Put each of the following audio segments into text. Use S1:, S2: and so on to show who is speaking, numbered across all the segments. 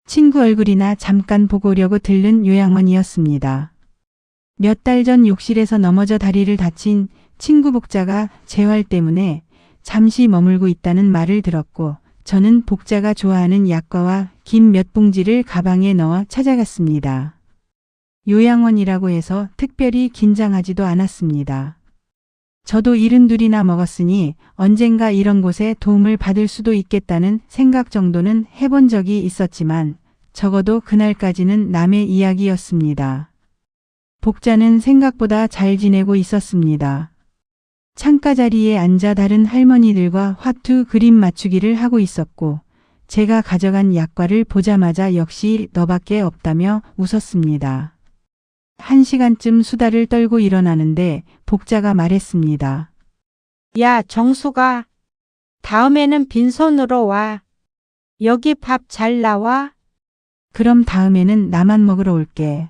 S1: 친구 얼굴이나 잠깐 보고 오려고 들른 요양원이었습니다. 몇 달 전 욕실에서 넘어져 다리를 다친 친구 복자가 재활 때문에 잠시 머물고 있다는 말을 들었고 저는 복자가 좋아하는 약과와 김 몇 봉지를 가방에 넣어 찾아갔습니다. 요양원이라고 해서 특별히 긴장하지도 않았습니다. 저도 72이나 먹었으니 언젠가 이런 곳에 도움을 받을 수도 있겠다는 생각 정도는 해본 적이 있었지만 적어도 그날까지는 남의 이야기였습니다. 복자는 생각보다 잘 지내고 있었습니다. 창가 자리에 앉아 다른 할머니들과 화투 그림 맞추기를 하고 있었고 제가 가져간 약과를 보자마자 역시 너밖에 없다며 웃었습니다. 1시간쯤 수다를 떨고 일어나는데 복자가 말했습니다.
S2: 야, 정수가. 다음에는 빈손으로 와. 여기 밥 잘 나와?
S1: 그럼 다음에는 나만 먹으러 올게.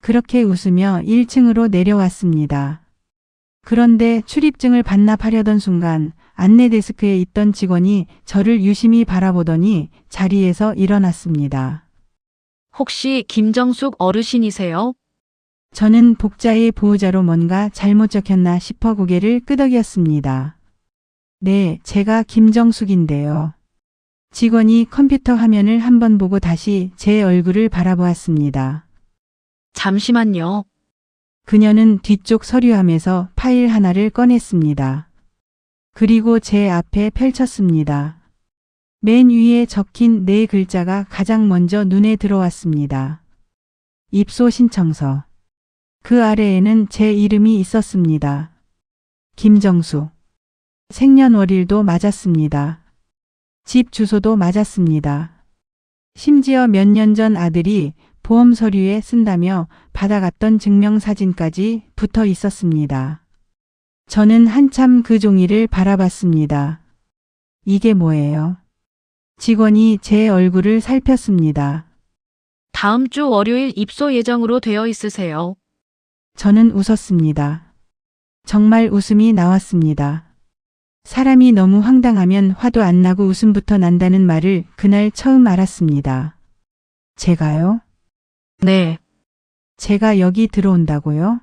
S1: 그렇게 웃으며 1층으로 내려왔습니다. 그런데 출입증을 반납하려던 순간 안내 데스크에 있던 직원이 저를 유심히 바라보더니 자리에서 일어났습니다.
S3: 혹시 김정숙 어르신이세요?
S1: 저는 복자의 보호자로 뭔가 잘못 적혔나 싶어 고개를 끄덕였습니다. 네, 제가 김정숙인데요. 직원이 컴퓨터 화면을 한번 보고 다시 제 얼굴을 바라보았습니다.
S3: 잠시만요.
S1: 그녀는 뒤쪽 서류함에서 파일 하나를 꺼냈습니다. 그리고 제 앞에 펼쳤습니다. 맨 위에 적힌 4글자가 가장 먼저 눈에 들어왔습니다. 입소 신청서. 그 아래에는 제 이름이 있었습니다. 김정수. 생년월일도 맞았습니다. 집 주소도 맞았습니다. 심지어 몇 년 전 아들이 보험 서류에 쓴다며 받아갔던 증명사진까지 붙어 있었습니다. 저는 한참 그 종이를 바라봤습니다. 이게 뭐예요? 직원이 제 얼굴을 살폈습니다.
S3: 다음 주 월요일 입소 예정으로 되어 있으세요.
S1: 저는 웃었습니다. 정말 웃음이 나왔습니다. 사람이 너무 황당하면 화도 안 나고 웃음부터 난다는 말을 그날 처음 알았습니다. 제가요?
S3: 네.
S1: 제가 여기 들어온다고요?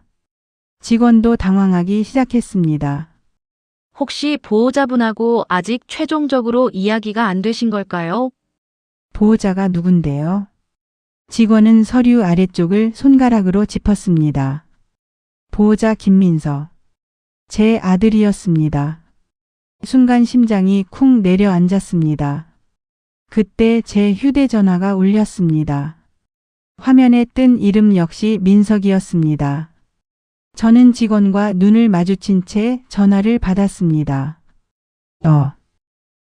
S1: 직원도 당황하기 시작했습니다.
S3: 혹시 보호자분하고 아직 최종적으로 이야기가 안 되신 걸까요?
S1: 보호자가 누군데요? 직원은 서류 아래쪽을 손가락으로 짚었습니다. 보호자 김민서. 제 아들이었습니다. 순간 심장이 쿵 내려앉았습니다. 그때 제 휴대전화가 울렸습니다. 화면에 뜬 이름 역시 민석이었습니다. 저는 직원과 눈을 마주친 채 전화를 받았습니다.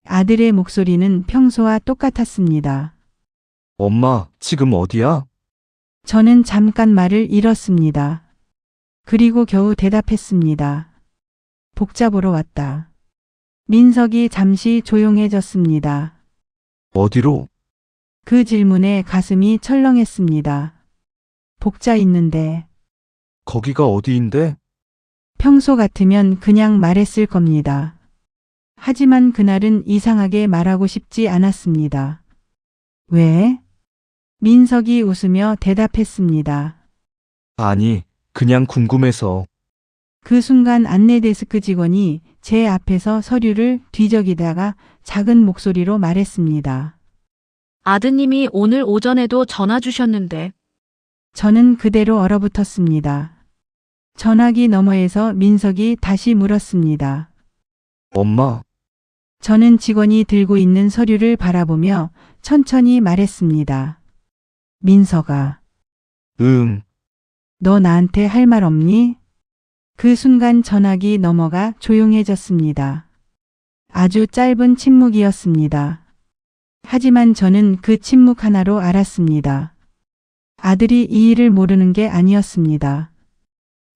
S1: 아들의 목소리는 평소와 똑같았습니다.
S4: 엄마, 지금 어디야?
S1: 저는 잠깐 말을 잃었습니다. 그리고 겨우 대답했습니다. 복자 보러 왔다. 민석이 잠시 조용해졌습니다.
S4: 어디로?
S1: 그 질문에 가슴이 철렁했습니다. 복자 있는데.
S4: 거기가 어디인데?
S1: 평소 같으면 그냥 말했을 겁니다. 하지만 그날은 이상하게 말하고 싶지 않았습니다. 왜? 민석이 웃으며 대답했습니다.
S4: 아니, 그냥 궁금해서.
S1: 그 순간 안내 데스크 직원이 제 앞에서 서류를 뒤적이다가 작은 목소리로 말했습니다.
S3: 아드님이 오늘 오전에도 전화 주셨는데.
S1: 저는 그대로 얼어붙었습니다. 전화기 너머에서 민석이 다시 물었습니다.
S4: 엄마,
S1: 저는 직원이 들고 있는 서류를 바라보며 천천히 말했습니다. 민석아,
S4: 응,
S1: 너 나한테 할 말 없니? 그 순간 전화기 너머가 조용해졌습니다. 아주 짧은 침묵이었습니다. 하지만 저는 그 침묵 하나로 알았습니다. 아들이 이 일을 모르는 게 아니었습니다.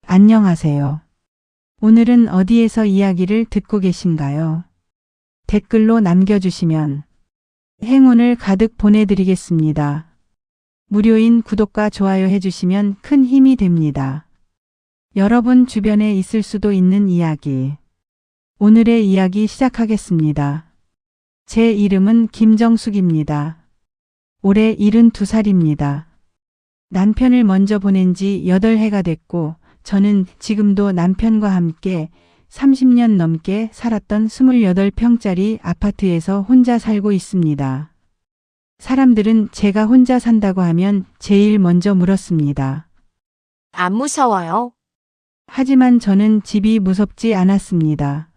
S1: 안녕하세요. 오늘은 어디에서 이야기를 듣고 계신가요? 댓글로 남겨주시면 행운을 가득 보내드리겠습니다. 무료인 구독과 좋아요 해주시면 큰 힘이 됩니다. 여러분 주변에 있을 수도 있는 이야기. 오늘의 이야기 시작하겠습니다. 제 이름은 김정숙입니다. 올해 72살입니다. 남편을 먼저 보낸 지 8해가 됐고 저는 지금도 남편과 함께 30년 넘게 살았던 28평짜리 아파트에서 혼자 살고 있습니다. 사람들은 제가 혼자 산다고 하면 제일 먼저 물었습니다.
S5: 안 무서워요?
S1: 하지만 저는 집이 무섭지 않았습니다.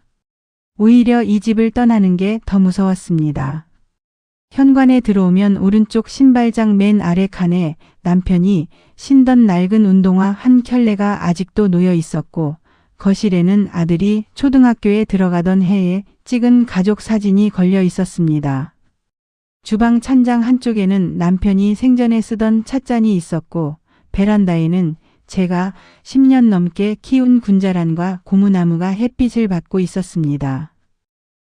S1: 오히려 이 집을 떠나는 게 더 무서웠습니다. 현관에 들어오면 오른쪽 신발장 맨 아래 칸에 남편이 신던 낡은 운동화 한 켤레가 아직도 놓여 있었고 거실에는 아들이 초등학교에 들어가던 해에 찍은 가족 사진이 걸려 있었습니다. 주방 찬장 한쪽에는 남편이 생전에 쓰던 찻잔이 있었고 베란다에는 제가 10년 넘게 키운 군자란과 고무나무가 햇빛을 받고 있었습니다.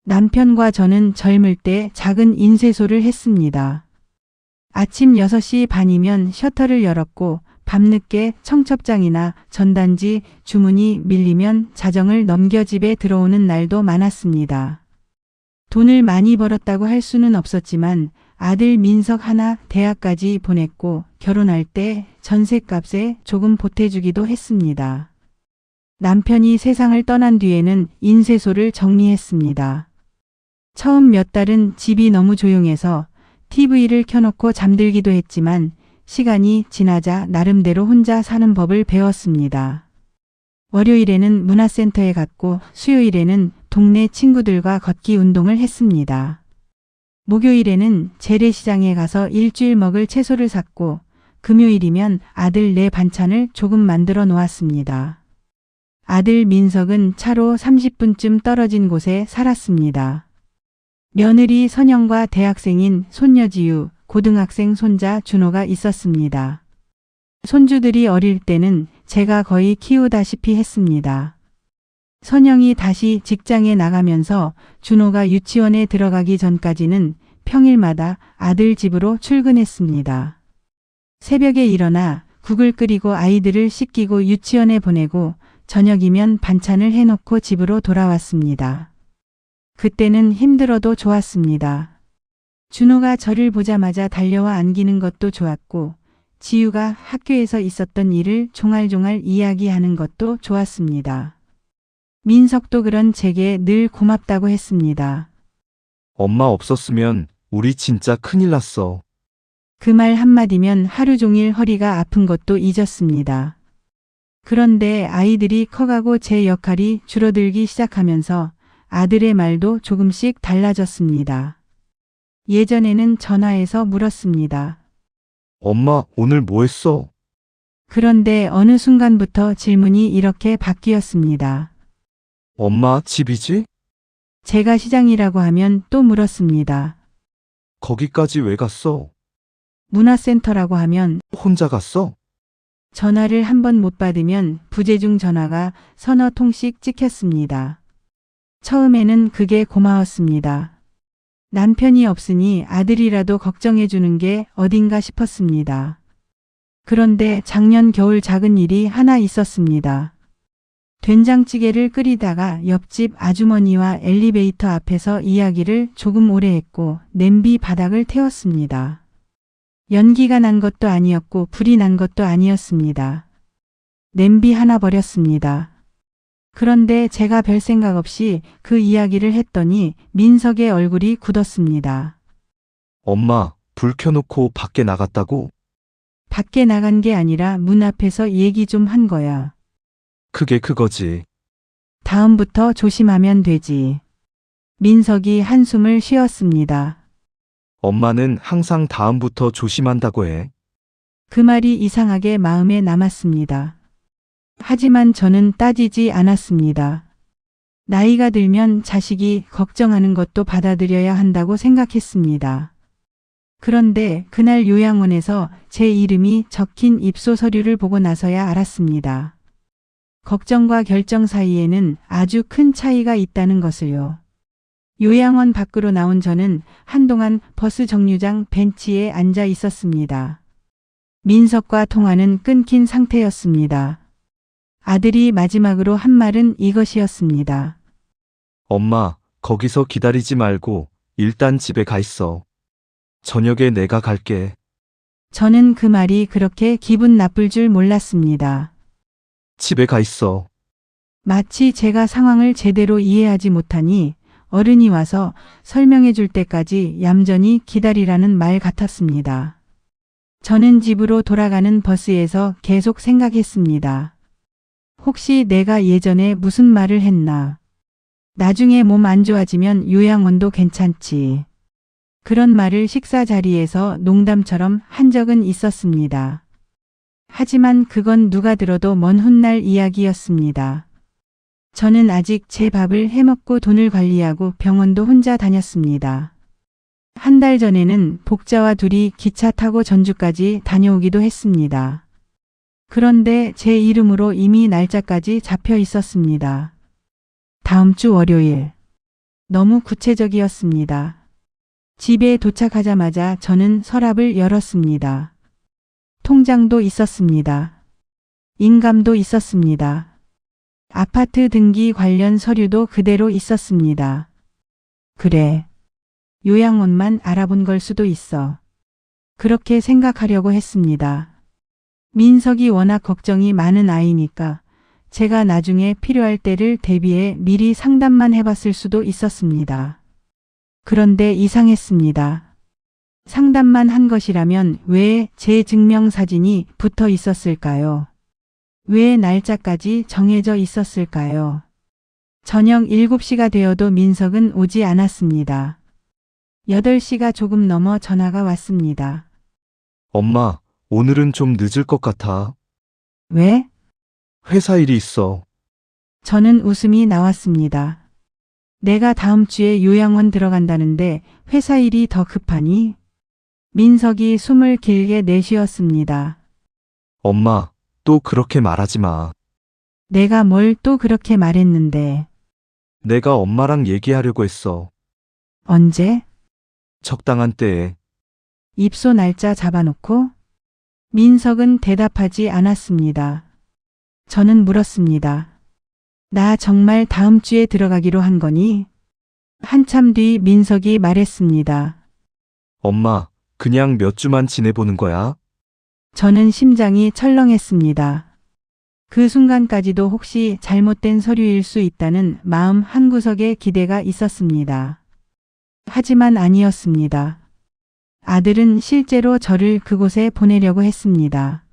S1: 남편과 저는 젊을 때 작은 인쇄소를 했습니다. 아침 6시 반이면 셔터를 열었고 밤늦게 청첩장이나 전단지 주문이 밀리면 자정을 넘겨 집에 들어오는 날도 많았습니다. 돈을 많이 벌었다고 할 수는 없었지만 아들 민석 하나 대학까지 보냈고 결혼할 때 전셋값에 조금 보태주기도 했습니다. 남편이 세상을 떠난 뒤에는 인쇄소를 정리했습니다. 처음 몇 달은 집이 너무 조용해서 TV를 켜놓고 잠들기도 했지만 시간이 지나자 나름대로 혼자 사는 법을 배웠습니다. 월요일에는 문화센터에 갔고 수요일에는 동네 친구들과 걷기 운동을 했습니다. 목요일에는 재래시장에 가서 일주일 먹을 채소를 샀고 금요일이면 아들 내 반찬을 조금 만들어 놓았습니다. 아들 민석은 차로 30분쯤 떨어진 곳에 살았습니다. 며느리 선영과 대학생인 손녀 지유, 고등학생 손자 준호가 있었습니다. 손주들이 어릴 때는 제가 거의 키우다시피 했습니다. 선영이 다시 직장에 나가면서 준호가 유치원에 들어가기 전까지는 평일마다 아들 집으로 출근했습니다. 새벽에 일어나 국을 끓이고 아이들을 씻기고 유치원에 보내고 저녁이면 반찬을 해놓고 집으로 돌아왔습니다. 그때는 힘들어도 좋았습니다. 준호가 저를 보자마자 달려와 안기는 것도 좋았고 지유가 학교에서 있었던 일을 종알종알 이야기하는 것도 좋았습니다. 민석도 그런 제게 늘 고맙다고 했습니다.
S4: 엄마 없었으면 우리 진짜 큰일 났어.
S1: 그 말 한마디면 하루 종일 허리가 아픈 것도 잊었습니다. 그런데 아이들이 커가고 제 역할이 줄어들기 시작하면서 아들의 말도 조금씩 달라졌습니다. 예전에는 전화해서 물었습니다.
S4: 엄마 오늘 뭐 했어?
S1: 그런데 어느 순간부터 질문이 이렇게 바뀌었습니다.
S4: 엄마 집이지?
S1: 제가 시장이라고 하면 또 물었습니다.
S4: 거기까지 왜 갔어?
S1: 문화센터라고 하면
S4: 혼자 갔어?
S1: 전화를 한 번 못 받으면 부재중 전화가 서너 통씩 찍혔습니다. 처음에는 그게 고마웠습니다. 남편이 없으니 아들이라도 걱정해 주는 게 어딘가 싶었습니다. 그런데 작년 겨울 작은 일이 하나 있었습니다. 된장찌개를 끓이다가 옆집 아주머니와 엘리베이터 앞에서 이야기를 조금 오래 했고 냄비 바닥을 태웠습니다. 연기가 난 것도 아니었고 불이 난 것도 아니었습니다. 냄비 하나 버렸습니다. 그런데 제가 별 생각 없이 그 이야기를 했더니 민석의 얼굴이 굳었습니다.
S4: 엄마 불 켜놓고 밖에 나갔다고?
S1: 밖에 나간 게 아니라 문 앞에서 얘기 좀 한 거야.
S4: 그게 그거지.
S1: 다음부터 조심하면 되지. 민석이 한숨을 쉬었습니다.
S4: 엄마는 항상 다음부터 조심한다고 해.
S1: 그 말이 이상하게 마음에 남았습니다. 하지만 저는 따지지 않았습니다. 나이가 들면 자식이 걱정하는 것도 받아들여야 한다고 생각했습니다. 그런데 그날 요양원에서 제 이름이 적힌 입소 서류를 보고 나서야 알았습니다. 걱정과 결정 사이에는 아주 큰 차이가 있다는 것을요. 요양원 밖으로 나온 저는 한동안 버스 정류장 벤치에 앉아 있었습니다. 민석과 통화는 끊긴 상태였습니다. 아들이 마지막으로 한 말은 이것이었습니다.
S4: 엄마 거기서 기다리지 말고 일단 집에 가 있어. 저녁에 내가 갈게.
S1: 저는 그 말이 그렇게 기분 나쁠 줄 몰랐습니다.
S4: 집에 가 있어.
S1: 마치 제가 상황을 제대로 이해하지 못하니 어른이 와서 설명해 줄 때까지 얌전히 기다리라는 말 같았습니다. 저는 집으로 돌아가는 버스에서 계속 생각했습니다. 혹시 내가 예전에 무슨 말을 했나? 나중에 몸 안 좋아지면 요양원도 괜찮지. 그런 말을 식사 자리에서 농담처럼 한 적은 있었습니다. 하지만 그건 누가 들어도 먼 훗날 이야기였습니다. 저는 아직 제 밥을 해먹고 돈을 관리하고 병원도 혼자 다녔습니다. 한 달 전에는 복자와 둘이 기차 타고 전주까지 다녀오기도 했습니다. 그런데 제 이름으로 이미 날짜까지 잡혀 있었습니다. 다음 주 월요일. 너무 구체적이었습니다. 집에 도착하자마자 저는 서랍을 열었습니다. 통장도 있었습니다. 인감도 있었습니다. 아파트 등기 관련 서류도 그대로 있었습니다. 그래. 요양원만 알아본 걸 수도 있어. 그렇게 생각하려고 했습니다. 민석이 워낙 걱정이 많은 아이니까 제가 나중에 필요할 때를 대비해 미리 상담만 해봤을 수도 있었습니다. 그런데 이상했습니다. 상담만 한 것이라면 왜 제 증명사진이 붙어 있었을까요? 왜 날짜까지 정해져 있었을까요? 저녁 7시가 되어도 민석은 오지 않았습니다. 8시가 조금 넘어 전화가 왔습니다.
S4: 엄마, 오늘은 좀 늦을 것 같아.
S1: 왜?
S4: 회사 일이 있어.
S1: 저는 웃음이 나왔습니다. 내가 다음 주에 요양원 들어간다는데 회사 일이 더 급하니? 민석이 숨을 길게 내쉬었습니다.
S4: 엄마, 또 그렇게 말하지 마.
S1: 내가 뭘 또 그렇게 말했는데.
S4: 내가 엄마랑 얘기하려고 했어.
S1: 언제?
S4: 적당한 때에.
S1: 입소 날짜 잡아놓고? 민석은 대답하지 않았습니다. 저는 물었습니다. 나 정말 다음 주에 들어가기로 한 거니? 한참 뒤 민석이 말했습니다.
S4: 엄마, 그냥 몇 주만 지내보는 거야?
S1: 저는 심장이 철렁했습니다. 그 순간까지도 혹시 잘못된 서류일 수 있다는 마음 한구석에 기대가 있었습니다. 하지만 아니었습니다. 아들은 실제로 저를 그곳에 보내려고 했습니다.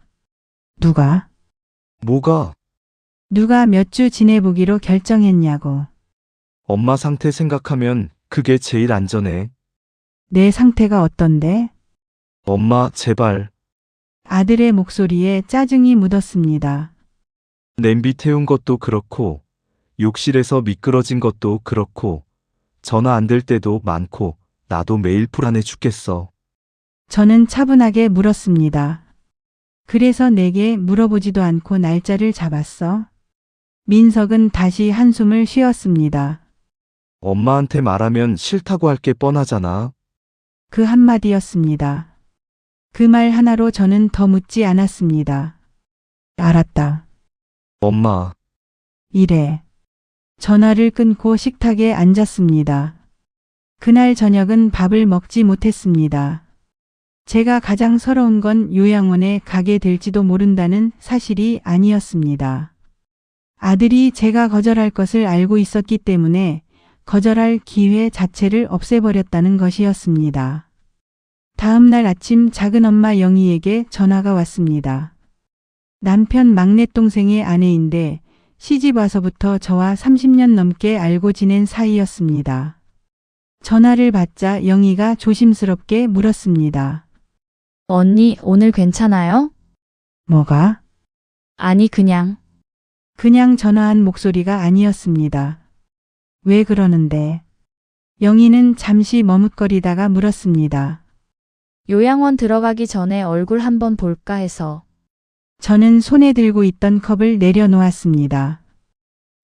S1: 누가?
S4: 뭐가?
S1: 누가 몇 주 지내보기로 결정했냐고.
S4: 엄마 상태 생각하면 그게 제일 안전해.
S1: 내 상태가 어떤데?
S4: 엄마, 제발.
S1: 아들의 목소리에 짜증이 묻었습니다.
S4: 냄비 태운 것도 그렇고, 욕실에서 미끄러진 것도 그렇고, 전화 안 될 때도 많고, 나도 매일 불안해 죽겠어.
S1: 저는 차분하게 물었습니다. 그래서 내게 물어보지도 않고 날짜를 잡았어? 민석은 다시 한숨을 쉬었습니다.
S4: 엄마한테 말하면 싫다고 할 게 뻔하잖아.
S1: 그 한마디였습니다. 그 말 하나로 저는 더 묻지 않았습니다. 알았다.
S4: 엄마,
S1: 이래. 전화를 끊고 식탁에 앉았습니다. 그날 저녁은 밥을 먹지 못했습니다. 제가 가장 서러운 건 요양원에 가게 될지도 모른다는 사실이 아니었습니다. 아들이 제가 거절할 것을 알고 있었기 때문에 거절할 기회 자체를 없애버렸다는 것이었습니다. 다음 날 아침 작은엄마 영희에게 전화가 왔습니다. 남편 막내동생의 아내인데 시집 와서부터 저와 30년 넘게 알고 지낸 사이였습니다. 전화를 받자 영희가 조심스럽게 물었습니다.
S3: 언니, 오늘 괜찮아요?
S1: 뭐가?
S3: 아니, 그냥.
S1: 그냥 전화한 목소리가 아니었습니다. 왜 그러는데? 영희는 잠시 머뭇거리다가 물었습니다.
S3: 요양원 들어가기 전에 얼굴 한번 볼까 해서.
S1: 저는 손에 들고 있던 컵을 내려놓았습니다.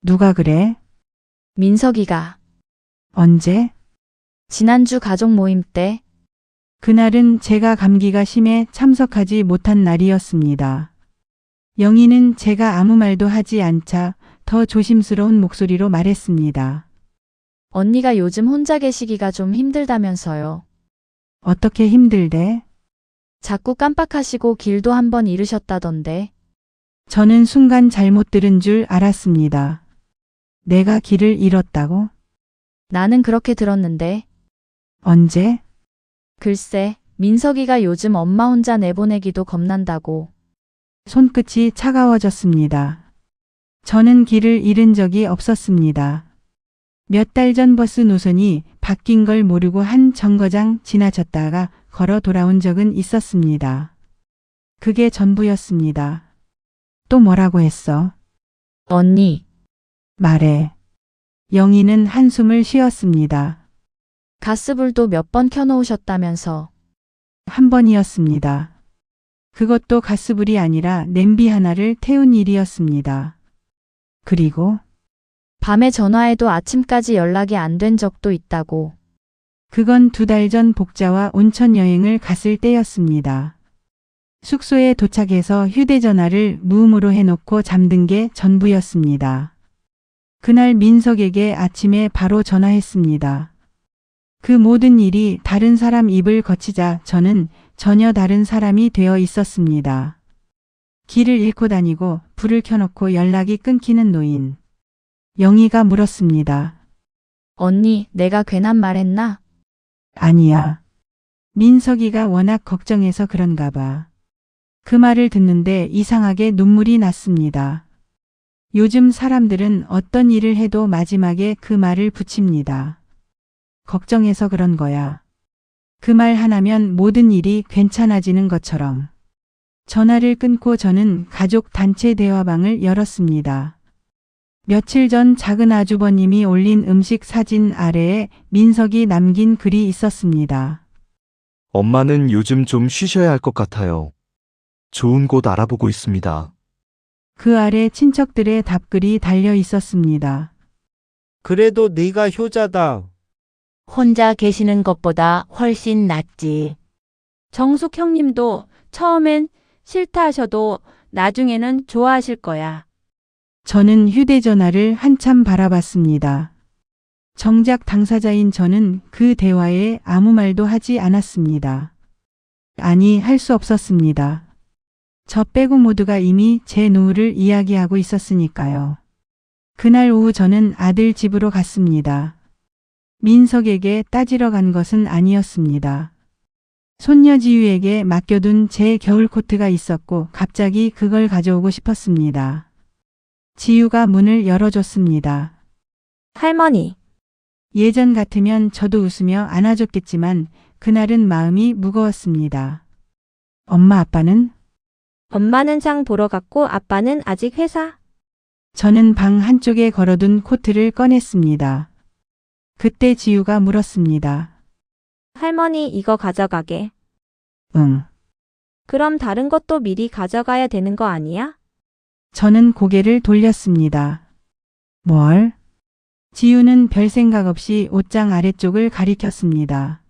S1: 누가 그래?
S3: 민석이가.
S1: 언제?
S3: 지난주 가족 모임 때.
S1: 그날은 제가 감기가 심해 참석하지 못한 날이었습니다. 영희는 제가 아무 말도 하지 않자 더 조심스러운 목소리로 말했습니다.
S3: 언니가 요즘 혼자 계시기가 좀 힘들다면서요.
S1: 어떻게 힘들대?
S3: 자꾸 깜빡하시고 길도 한번 잃으셨다던데.
S1: 저는 순간 잘못 들은 줄 알았습니다. 내가 길을 잃었다고?
S3: 나는 그렇게 들었는데.
S1: 언제?
S3: 글쎄, 민석이가 요즘 엄마 혼자 내보내기도 겁난다고.
S1: 손끝이 차가워졌습니다. 저는 길을 잃은 적이 없었습니다. 몇 달 전 버스 노선이 바뀐 걸 모르고 한 정거장 지나쳤다가 걸어 돌아온 적은 있었습니다. 그게 전부였습니다. 또 뭐라고 했어?
S3: 언니,
S1: 말해. 영희는 한숨을 쉬었습니다.
S3: 가스불도 몇 번 켜놓으셨다면서.
S1: 한 번이었습니다. 그것도 가스불이 아니라 냄비 하나를 태운 일이었습니다. 그리고
S3: 밤에 전화해도 아침까지 연락이 안 된 적도 있다고.
S1: 그건 2달 전 복자와 온천 여행을 갔을 때였습니다. 숙소에 도착해서 휴대전화를 무음으로 해놓고 잠든 게 전부였습니다. 그날 민석에게 아침에 바로 전화했습니다. 그 모든 일이 다른 사람 입을 거치자 저는 전혀 다른 사람이 되어 있었습니다. 길을 잃고 다니고 불을 켜놓고 연락이 끊기는 노인. 영희가 물었습니다.
S3: 언니, 내가 괜한 말 했나?
S1: 아니야. 민석이가 워낙 걱정해서 그런가 봐. 그 말을 듣는데 이상하게 눈물이 났습니다. 요즘 사람들은 어떤 일을 해도 마지막에 그 말을 붙입니다. 걱정해서 그런 거야. 그 말 하나면 모든 일이 괜찮아지는 것처럼. 전화를 끊고 저는 가족 단체 대화방을 열었습니다. 며칠 전 작은 아주버님이 올린 음식 사진 아래에 민석이 남긴 글이 있었습니다.
S4: 엄마는 요즘 좀 쉬셔야 할 것 같아요. 좋은 곳 알아보고 있습니다.
S1: 그 아래 친척들의 답글이 달려 있었습니다.
S6: 그래도 네가 효자다.
S5: 혼자 계시는 것보다 훨씬 낫지.
S2: 정숙 형님도 처음엔 싫다 하셔도 나중에는 좋아하실 거야.
S1: 저는 휴대전화를 한참 바라봤습니다. 정작 당사자인 저는 그 대화에 아무 말도 하지 않았습니다. 아니, 할 수 없었습니다. 저 빼고 모두가 이미 제 노후를 이야기하고 있었으니까요. 그날 오후 저는 아들 집으로 갔습니다. 민석에게 따지러 간 것은 아니었습니다. 손녀 지유에게 맡겨둔 제 겨울 코트가 있었고 갑자기 그걸 가져오고 싶었습니다. 지유가 문을 열어줬습니다.
S7: 할머니,
S1: 예전 같으면 저도 웃으며 안아줬겠지만 그날은 마음이 무거웠습니다. 엄마 아빠는?
S7: 엄마는 장 보러 갔고 아빠는 아직 회사.
S1: 저는 방 한쪽에 걸어둔 코트를 꺼냈습니다. 그때 지유가 물었습니다.
S7: 할머니 이거 가져가게.
S1: 응.
S7: 그럼 다른 것도 미리 가져가야 되는 거 아니야?
S1: 저는 고개를 돌렸습니다. 뭘? 지유는 별 생각 없이 옷장 아래쪽을 가리켰습니다.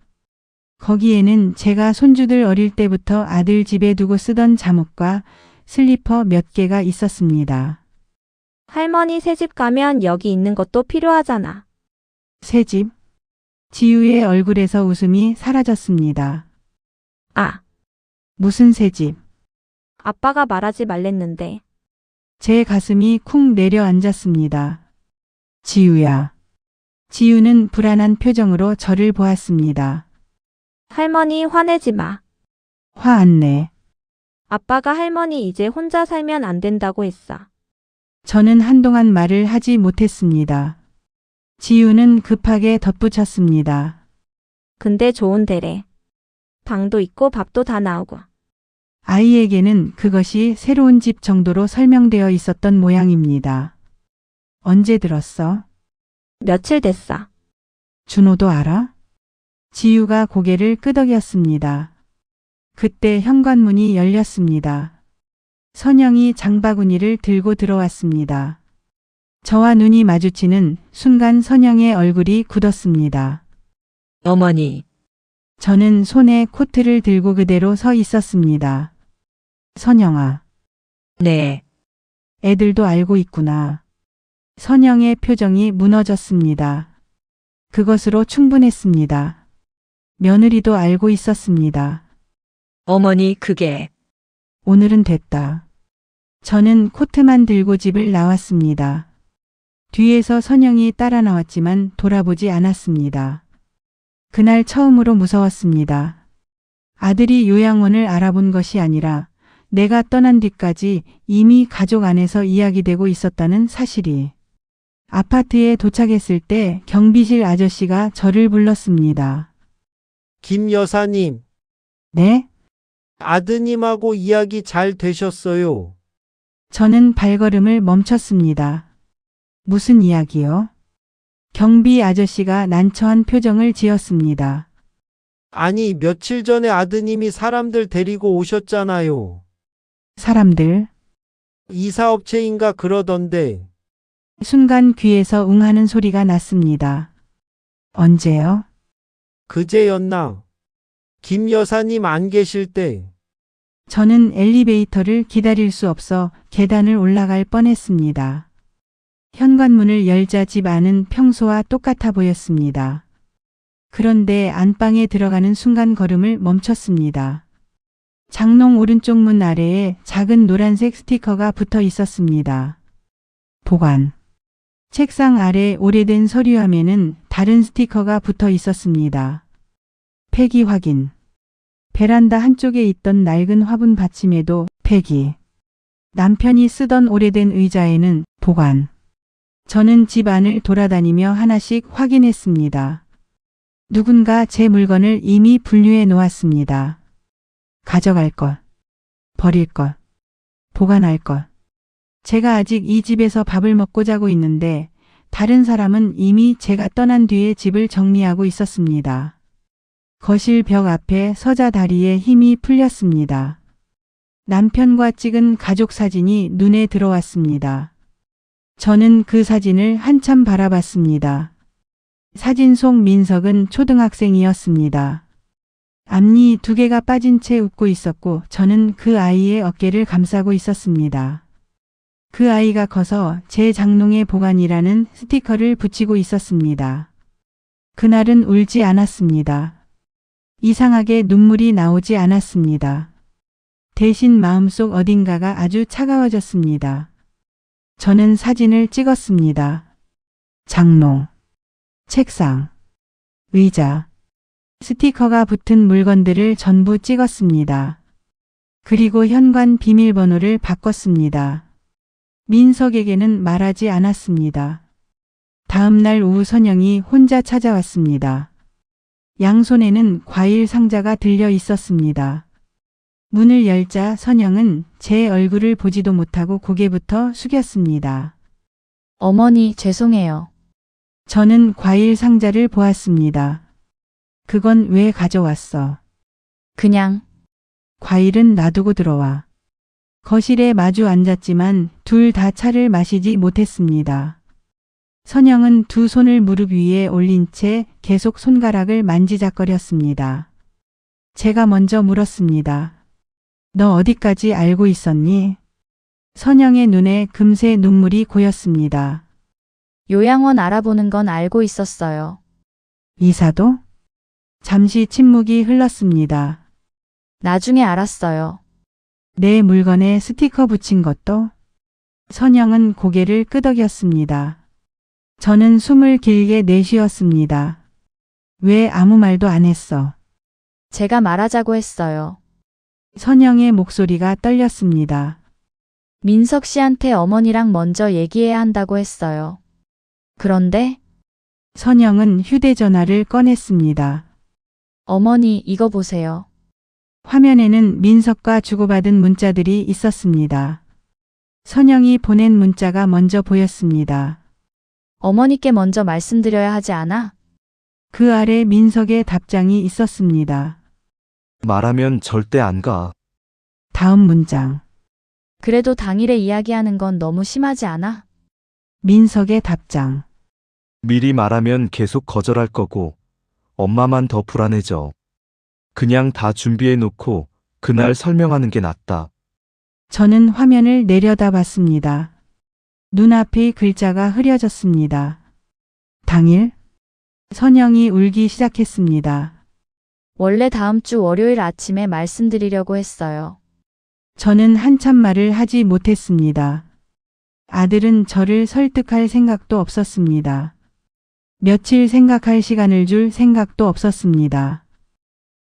S1: 거기에는 제가 손주들 어릴 때부터 아들 집에 두고 쓰던 잠옷과 슬리퍼 몇 개가 있었습니다.
S7: 할머니 새집 가면 여기 있는 것도 필요하잖아.
S1: 새 집? 지유의 얼굴에서 웃음이 사라졌습니다.
S7: 아,
S1: 무슨 새 집?
S7: 아빠가 말하지 말랬는데.
S1: 제 가슴이 쿵 내려앉았습니다. 지유야. 지유는 불안한 표정으로 저를 보았습니다.
S7: 할머니 화내지 마.
S1: 화 안 내.
S7: 아빠가 할머니 이제 혼자 살면 안 된다고 했어.
S1: 저는 한동안 말을 하지 못했습니다. 지유는 급하게 덧붙였습니다.
S7: 근데 좋은 데래. 방도 있고 밥도 다 나오고.
S1: 아이에게는 그것이 새로운 집 정도로 설명되어 있었던 모양입니다. 언제 들었어?
S7: 며칠 됐어.
S1: 준호도 알아? 지유가 고개를 끄덕였습니다. 그때 현관문이 열렸습니다. 선영이 장바구니를 들고 들어왔습니다. 저와 눈이 마주치는 순간 선영의 얼굴이 굳었습니다.
S5: 어머니,
S1: 저는 손에 코트를 들고 그대로 서 있었습니다. 선영아,
S5: 네,
S1: 애들도 알고 있구나. 선영의 표정이 무너졌습니다. 그것으로 충분했습니다. 며느리도 알고 있었습니다.
S5: 어머니 그게
S1: 오늘은 됐다. 저는 코트만 들고 집을 나왔습니다. 뒤에서 선영이 따라 나왔지만 돌아보지 않았습니다. 그날 처음으로 무서웠습니다. 아들이 요양원을 알아본 것이 아니라 내가 떠난 뒤까지 이미 가족 안에서 이야기되고 있었다는 사실이. 아파트에 도착했을 때 경비실 아저씨가 저를 불렀습니다.
S6: 김 여사님,
S1: 네?
S6: 아드님하고 이야기 잘 되셨어요.
S1: 저는 발걸음을 멈췄습니다. 무슨 이야기요? 경비 아저씨가 난처한 표정을 지었습니다.
S6: 아니, 며칠 전에 아드님이 사람들 데리고 오셨잖아요.
S1: 사람들.
S6: 이사업체인가 그러던데.
S1: 순간 귀에서 웅하는 소리가 났습니다. 언제요?
S6: 그제였나? 김 여사님 안 계실 때.
S1: 저는 엘리베이터를 기다릴 수 없어 계단을 올라갈 뻔했습니다. 현관문을 열자 집 안은 평소와 똑같아 보였습니다. 그런데 안방에 들어가는 순간 걸음을 멈췄습니다. 장롱 오른쪽 문 아래에 작은 노란색 스티커가 붙어 있었습니다. 보관. 책상 아래 오래된 서류함에는 다른 스티커가 붙어 있었습니다. 폐기 확인. 베란다 한쪽에 있던 낡은 화분 받침에도 폐기. 남편이 쓰던 오래된 의자에는 보관. 저는 집 안을 돌아다니며 하나씩 확인했습니다. 누군가 제 물건을 이미 분류해 놓았습니다. 가져갈 것, 버릴 것, 보관할 것. 제가 아직 이 집에서 밥을 먹고 자고 있는데 다른 사람은 이미 제가 떠난 뒤에 집을 정리하고 있었습니다. 거실 벽 앞에 서자 다리에 힘이 풀렸습니다. 남편과 찍은 가족 사진이 눈에 들어왔습니다. 저는 그 사진을 한참 바라봤습니다. 사진 속 민석은 초등학생이었습니다. 앞니 2개가 빠진 채 웃고 있었고 저는 그 아이의 어깨를 감싸고 있었습니다. 그 아이가 커서 제 장롱에 보관이라는 스티커를 붙이고 있었습니다. 그날은 울지 않았습니다. 이상하게 눈물이 나오지 않았습니다. 대신 마음속 어딘가가 아주 차가워졌습니다. 저는 사진을 찍었습니다. 장롱, 책상, 의자, 스티커가 붙은 물건들을 전부 찍었습니다. 그리고 현관 비밀번호를 바꿨습니다. 민석에게는 말하지 않았습니다. 다음 날 오후 선영이 혼자 찾아왔습니다. 양손에는 과일 상자가 들려 있었습니다. 문을 열자 선영은 제 얼굴을 보지도 못하고 고개부터 숙였습니다.
S2: 어머니, 죄송해요.
S1: 저는 과일 상자를 보았습니다. 그건 왜 가져왔어?
S2: 그냥,
S1: 과일은 놔두고 들어와. 거실에 마주 앉았지만 둘 다 차를 마시지 못했습니다. 선영은 두 손을 무릎 위에 올린 채 계속 손가락을 만지작거렸습니다. 제가 먼저 물었습니다. 너 어디까지 알고 있었니? 선영의 눈에 금세 눈물이 고였습니다.
S2: 요양원 알아보는 건 알고 있었어요.
S1: 이사도? 잠시 침묵이 흘렀습니다.
S2: 나중에 알았어요.
S1: 내 물건에 스티커 붙인 것도? 선영은 고개를 끄덕였습니다. 저는 숨을 길게 내쉬었습니다. 왜 아무 말도 안 했어?
S2: 제가 말하자고 했어요.
S1: 선영의 목소리가 떨렸습니다.
S2: 민석 씨한테 어머니랑 먼저 얘기해야 한다고 했어요. 그런데
S1: 선영은 휴대전화를 꺼냈습니다.
S2: 어머니, 이거 보세요.
S1: 화면에는 민석과 주고받은 문자들이 있었습니다. 선영이 보낸 문자가 먼저 보였습니다.
S2: 어머니께 먼저 말씀드려야 하지 않아?
S1: 그 아래 민석의 답장이 있었습니다.
S4: 말하면 절대 안 가.
S1: 다음 문장.
S2: 그래도 당일에 이야기하는 건 너무 심하지 않아?
S1: 민석의 답장.
S4: 미리 말하면 계속 거절할 거고 엄마만 더 불안해져. 그냥 다 준비해 놓고 그날 설명하는 게 낫다.
S1: 저는 화면을 내려다봤습니다. 눈앞의 글자가 흐려졌습니다. 당일? 선영이 울기 시작했습니다.
S2: 원래 다음 주 월요일 아침에 말씀드리려고 했어요.
S1: 저는 한참 말을 하지 못했습니다. 아들은 저를 설득할 생각도 없었습니다. 며칠 생각할 시간을 줄 생각도 없었습니다.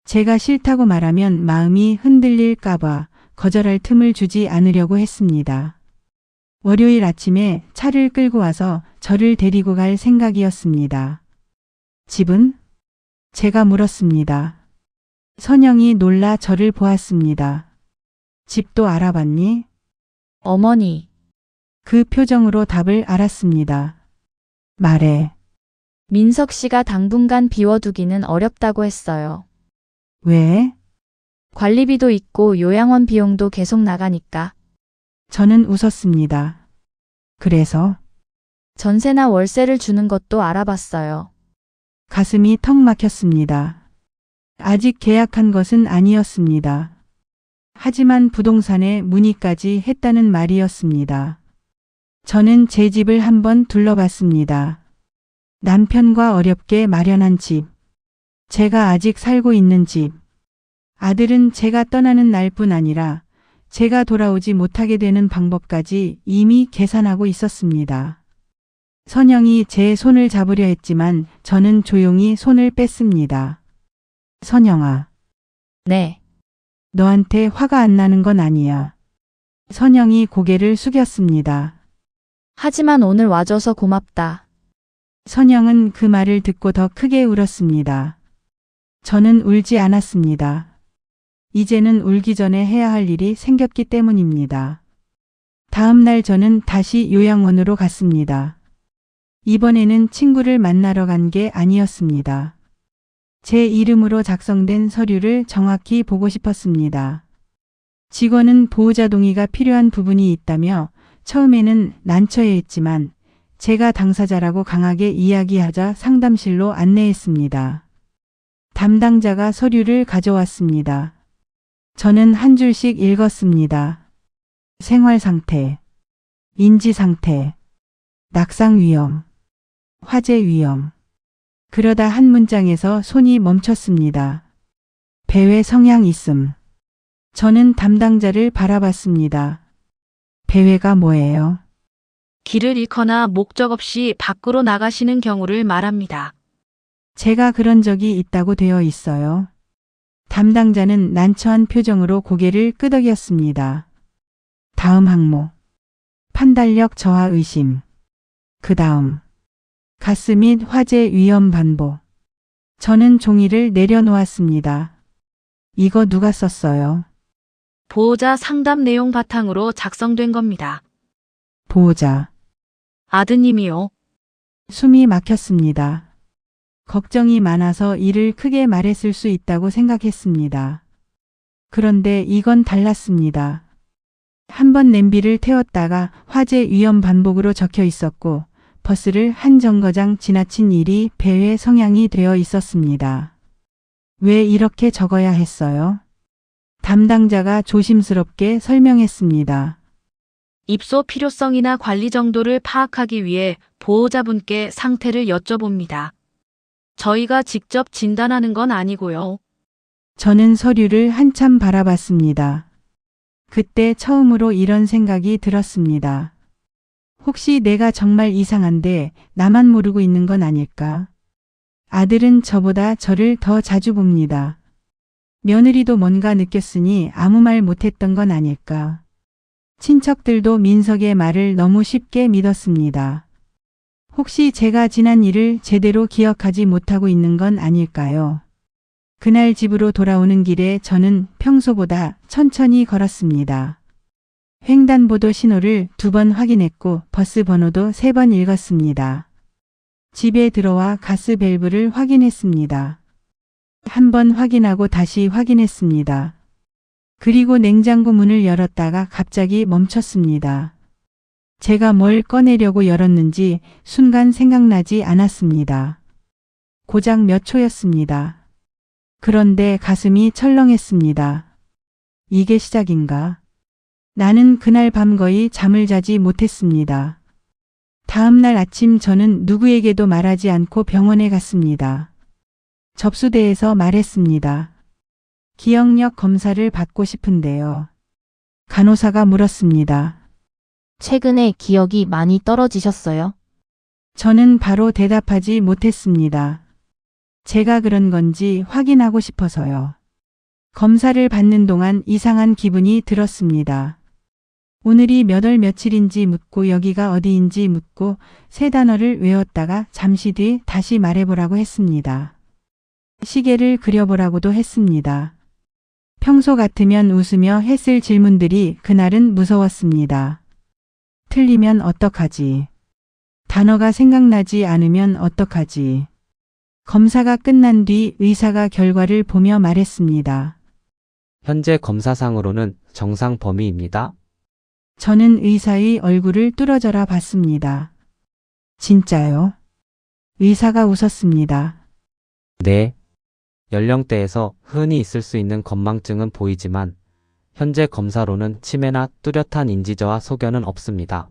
S1: 제가 싫다고 말하면 마음이 흔들릴까봐 거절할 틈을 주지 않으려고 했습니다. 월요일 아침에 차를 끌고 와서 저를 데리고 갈 생각이었습니다. 집은? 제가 물었습니다. 선영이 놀라 저를 보았습니다. 집도 알아봤니?
S2: 어머니,
S1: 그 표정으로 답을 알았습니다. 말해.
S2: 민석 씨가 당분간 비워두기는 어렵다고 했어요.
S1: 왜?
S2: 관리비도 있고 요양원 비용도 계속 나가니까.
S1: 저는 웃었습니다. 그래서
S2: 전세나 월세를 주는 것도 알아봤어요.
S1: 가슴이 턱 막혔습니다. 아직 계약한 것은 아니었습니다. 하지만 부동산에 문의까지 했다는 말이었습니다. 저는 제 집을 한번 둘러봤습니다. 남편과 어렵게 마련한 집. 제가 아직 살고 있는 집. 아들은 제가 떠나는 날뿐 아니라 제가 돌아오지 못하게 되는 방법까지 이미 계산하고 있었습니다. 선영이 제 손을 잡으려 했지만 저는 조용히 손을 뺐습니다. 선영아,
S2: 네,
S1: 너한테 화가 안 나는 건 아니야. 선영이 고개를 숙였습니다.
S2: 하지만 오늘 와줘서 고맙다.
S1: 선영은 그 말을 듣고 더 크게 울었습니다. 저는 울지 않았습니다. 이제는 울기 전에 해야 할 일이 생겼기 때문입니다. 다음 날 저는 다시 요양원으로 갔습니다. 이번에는 친구를 만나러 간 게 아니었습니다. 제 이름으로 작성된 서류를 정확히 보고 싶었습니다. 직원은 보호자 동의가 필요한 부분이 있다며 처음에는 난처해했지만 제가 당사자라고 강하게 이야기하자 상담실로 안내했습니다. 담당자가 서류를 가져왔습니다. 저는 한 줄씩 읽었습니다. 생활 상태, 인지 상태, 낙상 위험, 화재 위험. 그러다 한 문장에서 손이 멈췄습니다. 배회 성향 있음. 저는 담당자를 바라봤습니다. 배회가 뭐예요?
S3: 길을 잃거나 목적 없이 밖으로 나가시는 경우를 말합니다.
S1: 제가 그런 적이 있다고 되어 있어요. 담당자는 난처한 표정으로 고개를 끄덕였습니다. 다음 항목. 판단력 저하 의심. 그 다음. 가스 및 화재 위험 반복. 저는 종이를 내려놓았습니다. 이거 누가 썼어요?
S3: 보호자 상담 내용 바탕으로 작성된 겁니다.
S1: 보호자.
S3: 아드님이요.
S1: 숨이 막혔습니다. 걱정이 많아서 일을 크게 말했을 수 있다고 생각했습니다. 그런데 이건 달랐습니다. 한 번 냄비를 태웠다가 화재 위험 반복으로 적혀 있었고 버스를 한 정거장 지나친 일이 배회 성향이 되어 있었습니다. 왜 이렇게 적어야 했어요? 담당자가 조심스럽게 설명했습니다.
S3: 입소 필요성이나 관리 정도를 파악하기 위해 보호자분께 상태를 여쭤봅니다. 저희가 직접 진단하는 건 아니고요.
S1: 저는 서류를 한참 바라봤습니다. 그때 처음으로 이런 생각이 들었습니다. 혹시 내가 정말 이상한데 나만 모르고 있는 건 아닐까? 아들은 저보다 저를 더 자주 봅니다. 며느리도 뭔가 느꼈으니 아무 말 못했던 건 아닐까? 친척들도 민석의 말을 너무 쉽게 믿었습니다. 혹시 제가 지난 일을 제대로 기억하지 못하고 있는 건 아닐까요? 그날 집으로 돌아오는 길에 저는 평소보다 천천히 걸었습니다. 횡단보도 신호를 2번 확인했고 버스 번호도 3번 읽었습니다. 집에 들어와 가스 밸브를 확인했습니다. 한 번 확인하고 다시 확인했습니다. 그리고 냉장고 문을 열었다가 갑자기 멈췄습니다. 제가 뭘 꺼내려고 열었는지 순간 생각나지 않았습니다. 고작 몇 초였습니다. 그런데 가슴이 철렁했습니다. 이게 시작인가? 나는 그날 밤 거의 잠을 자지 못했습니다. 다음 날 아침 저는 누구에게도 말하지 않고 병원에 갔습니다. 접수대에서 말했습니다. 기억력 검사를 받고 싶은데요. 간호사가 물었습니다.
S2: 최근에 기억이 많이 떨어지셨어요?
S1: 저는 바로 대답하지 못했습니다. 제가 그런 건지 확인하고 싶어서요. 검사를 받는 동안 이상한 기분이 들었습니다. 오늘이 몇 월 며칠인지 묻고 여기가 어디인지 묻고 세 단어를 외웠다가 잠시 뒤 다시 말해보라고 했습니다. 시계를 그려보라고도 했습니다. 평소 같으면 웃으며 했을 질문들이 그날은 무서웠습니다. 틀리면 어떡하지? 단어가 생각나지 않으면 어떡하지? 검사가 끝난 뒤 의사가 결과를 보며 말했습니다.
S8: 현재 검사상으로는 정상 범위입니다.
S1: 저는 의사의 얼굴을 뚫어져라 봤습니다. 진짜요? 의사가 웃었습니다.
S8: 네. 연령대에서 흔히 있을 수 있는 건망증은 보이지만 현재 검사로는 치매나 뚜렷한 인지저하 소견은 없습니다.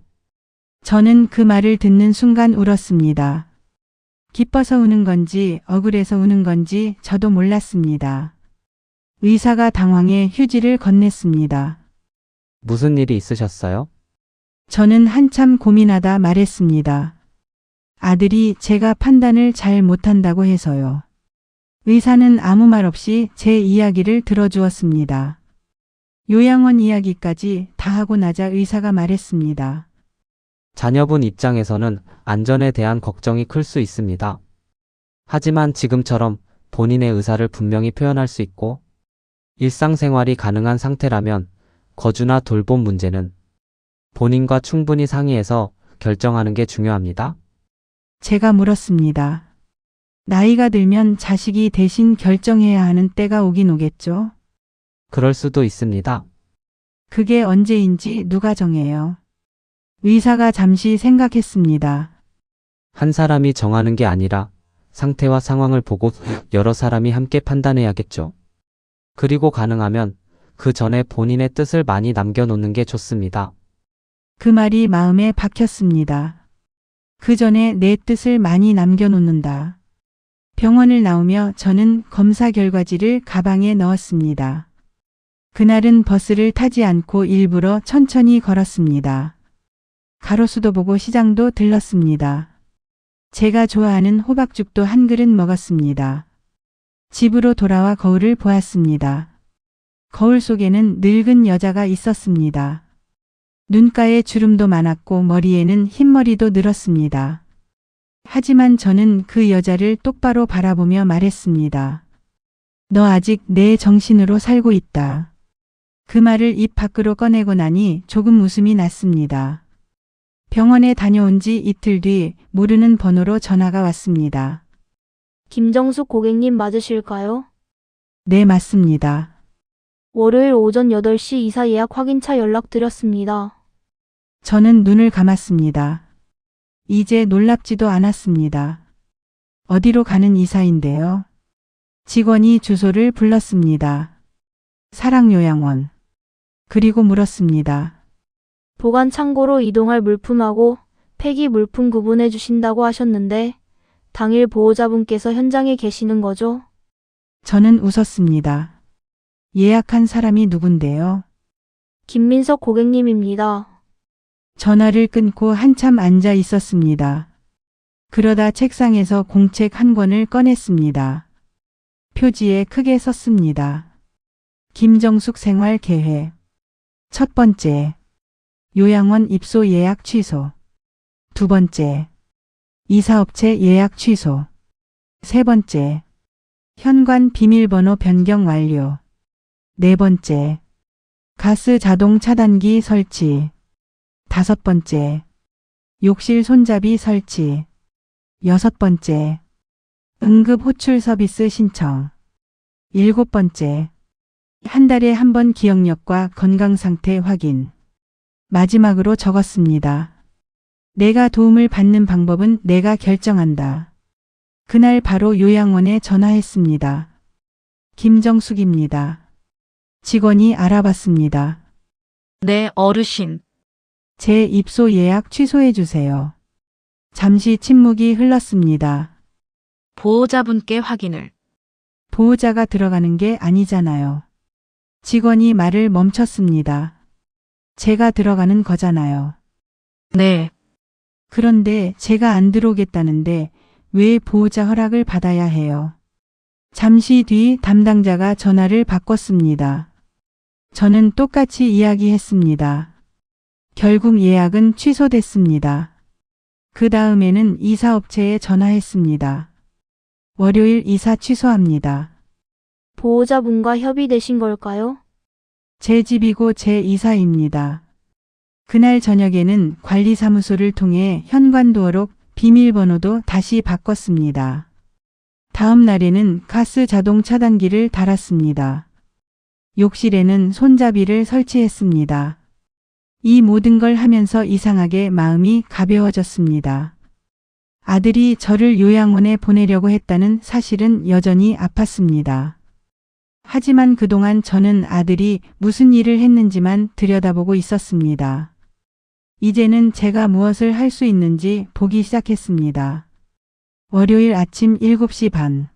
S1: 저는 그 말을 듣는 순간 울었습니다. 기뻐서 우는 건지 억울해서 우는 건지 저도 몰랐습니다. 의사가 당황해 휴지를 건넸습니다.
S8: 무슨 일이 있으셨어요?
S1: 저는 한참 고민하다 말했습니다. 아들이 제가 판단을 잘 못한다고 해서요. 의사는 아무 말 없이 제 이야기를 들어주었습니다. 요양원 이야기까지 다 하고 나자 의사가 말했습니다.
S8: 자녀분 입장에서는 안전에 대한 걱정이 클 수 있습니다. 하지만 지금처럼 본인의 의사를 분명히 표현할 수 있고 일상생활이 가능한 상태라면 거주나 돌봄 문제는 본인과 충분히 상의해서 결정하는 게 중요합니다.
S1: 제가 물었습니다. 나이가 들면 자식이 대신 결정해야 하는 때가 오긴 오겠죠?
S8: 그럴 수도 있습니다.
S1: 그게 언제인지 누가 정해요? 의사가 잠시 생각했습니다.
S8: 한 사람이 정하는 게 아니라 상태와 상황을 보고 여러 사람이 함께 판단해야겠죠. 그리고 가능하면 그 전에 본인의 뜻을 많이 남겨놓는 게 좋습니다.
S1: 그 말이 마음에 박혔습니다. 그 전에 내 뜻을 많이 남겨놓는다. 병원을 나오며 저는 검사 결과지를 가방에 넣었습니다. 그날은 버스를 타지 않고 일부러 천천히 걸었습니다. 가로수도 보고 시장도 들렀습니다. 제가 좋아하는 호박죽도 한 그릇 먹었습니다. 집으로 돌아와 거울을 보았습니다. 거울 속에는 늙은 여자가 있었습니다. 눈가에 주름도 많았고 머리에는 흰머리도 늘었습니다. 하지만 저는 그 여자를 똑바로 바라보며 말했습니다. 너 아직 내 정신으로 살고 있다. 그 말을 입 밖으로 꺼내고 나니 조금 웃음이 났습니다. 병원에 다녀온 지 이틀 뒤 모르는 번호로 전화가 왔습니다.
S9: 김정숙 고객님 맞으실까요?
S1: 네, 맞습니다.
S9: 월요일 오전 8시 이사 예약 확인차 연락드렸습니다.
S1: 저는 눈을 감았습니다. 이제 놀랍지도 않았습니다. 어디로 가는 이사인데요. 직원이 주소를 불렀습니다. 사랑요양원. 그리고 물었습니다.
S9: 보관 창고로 이동할 물품하고 폐기 물품 구분해 주신다고 하셨는데 당일 보호자분께서 현장에 계시는 거죠?
S1: 저는 웃었습니다. 예약한 사람이 누군데요?
S9: 김민석 고객님입니다.
S1: 전화를 끊고 한참 앉아 있었습니다. 그러다 책상에서 공책 한 권을 꺼냈습니다. 표지에 크게 썼습니다. 김정숙 생활 계획. 첫 번째, 요양원 입소 예약 취소. 두 번째, 이사업체 예약 취소. 세 번째, 현관 비밀번호 변경 완료. 네 번째, 가스 자동 차단기 설치. 다섯 번째, 욕실 손잡이 설치. 여섯 번째, 응급 호출 서비스 신청. 일곱 번째, 한 달에 한 번 기억력과 건강 상태 확인. 마지막으로 적었습니다. 내가 도움을 받는 방법은 내가 결정한다. 그날 바로 요양원에 전화했습니다. 김정숙입니다. 직원이 알아봤습니다.
S3: 네, 어르신.
S1: 제 입소 예약 취소해 주세요. 잠시 침묵이 흘렀습니다.
S3: 보호자분께 확인을.
S1: 보호자가 들어가는 게 아니잖아요. 직원이 말을 멈췄습니다. 제가 들어가는 거잖아요.
S3: 네.
S1: 그런데 제가 안 들어오겠다는데 왜 보호자 허락을 받아야 해요? 잠시 뒤 담당자가 전화를 바꿨습니다. 저는 똑같이 이야기했습니다. 결국 예약은 취소됐습니다. 그 다음에는 이사업체에 전화했습니다. 월요일 이사 취소합니다.
S9: 보호자분과 협의되신 걸까요?
S1: 제 집이고 제 이사입니다. 그날 저녁에는 관리사무소를 통해 현관도어록 비밀번호도 다시 바꿨습니다. 다음 날에는 가스 자동 차단기를 달았습니다. 욕실에는 손잡이를 설치했습니다. 이 모든 걸 하면서 이상하게 마음이 가벼워졌습니다. 아들이 저를 요양원에 보내려고 했다는 사실은 여전히 아팠습니다. 하지만 그동안 저는 아들이 무슨 일을 했는지만 들여다보고 있었습니다. 이제는 제가 무엇을 할 수 있는지 보기 시작했습니다. 월요일 아침 7시 반.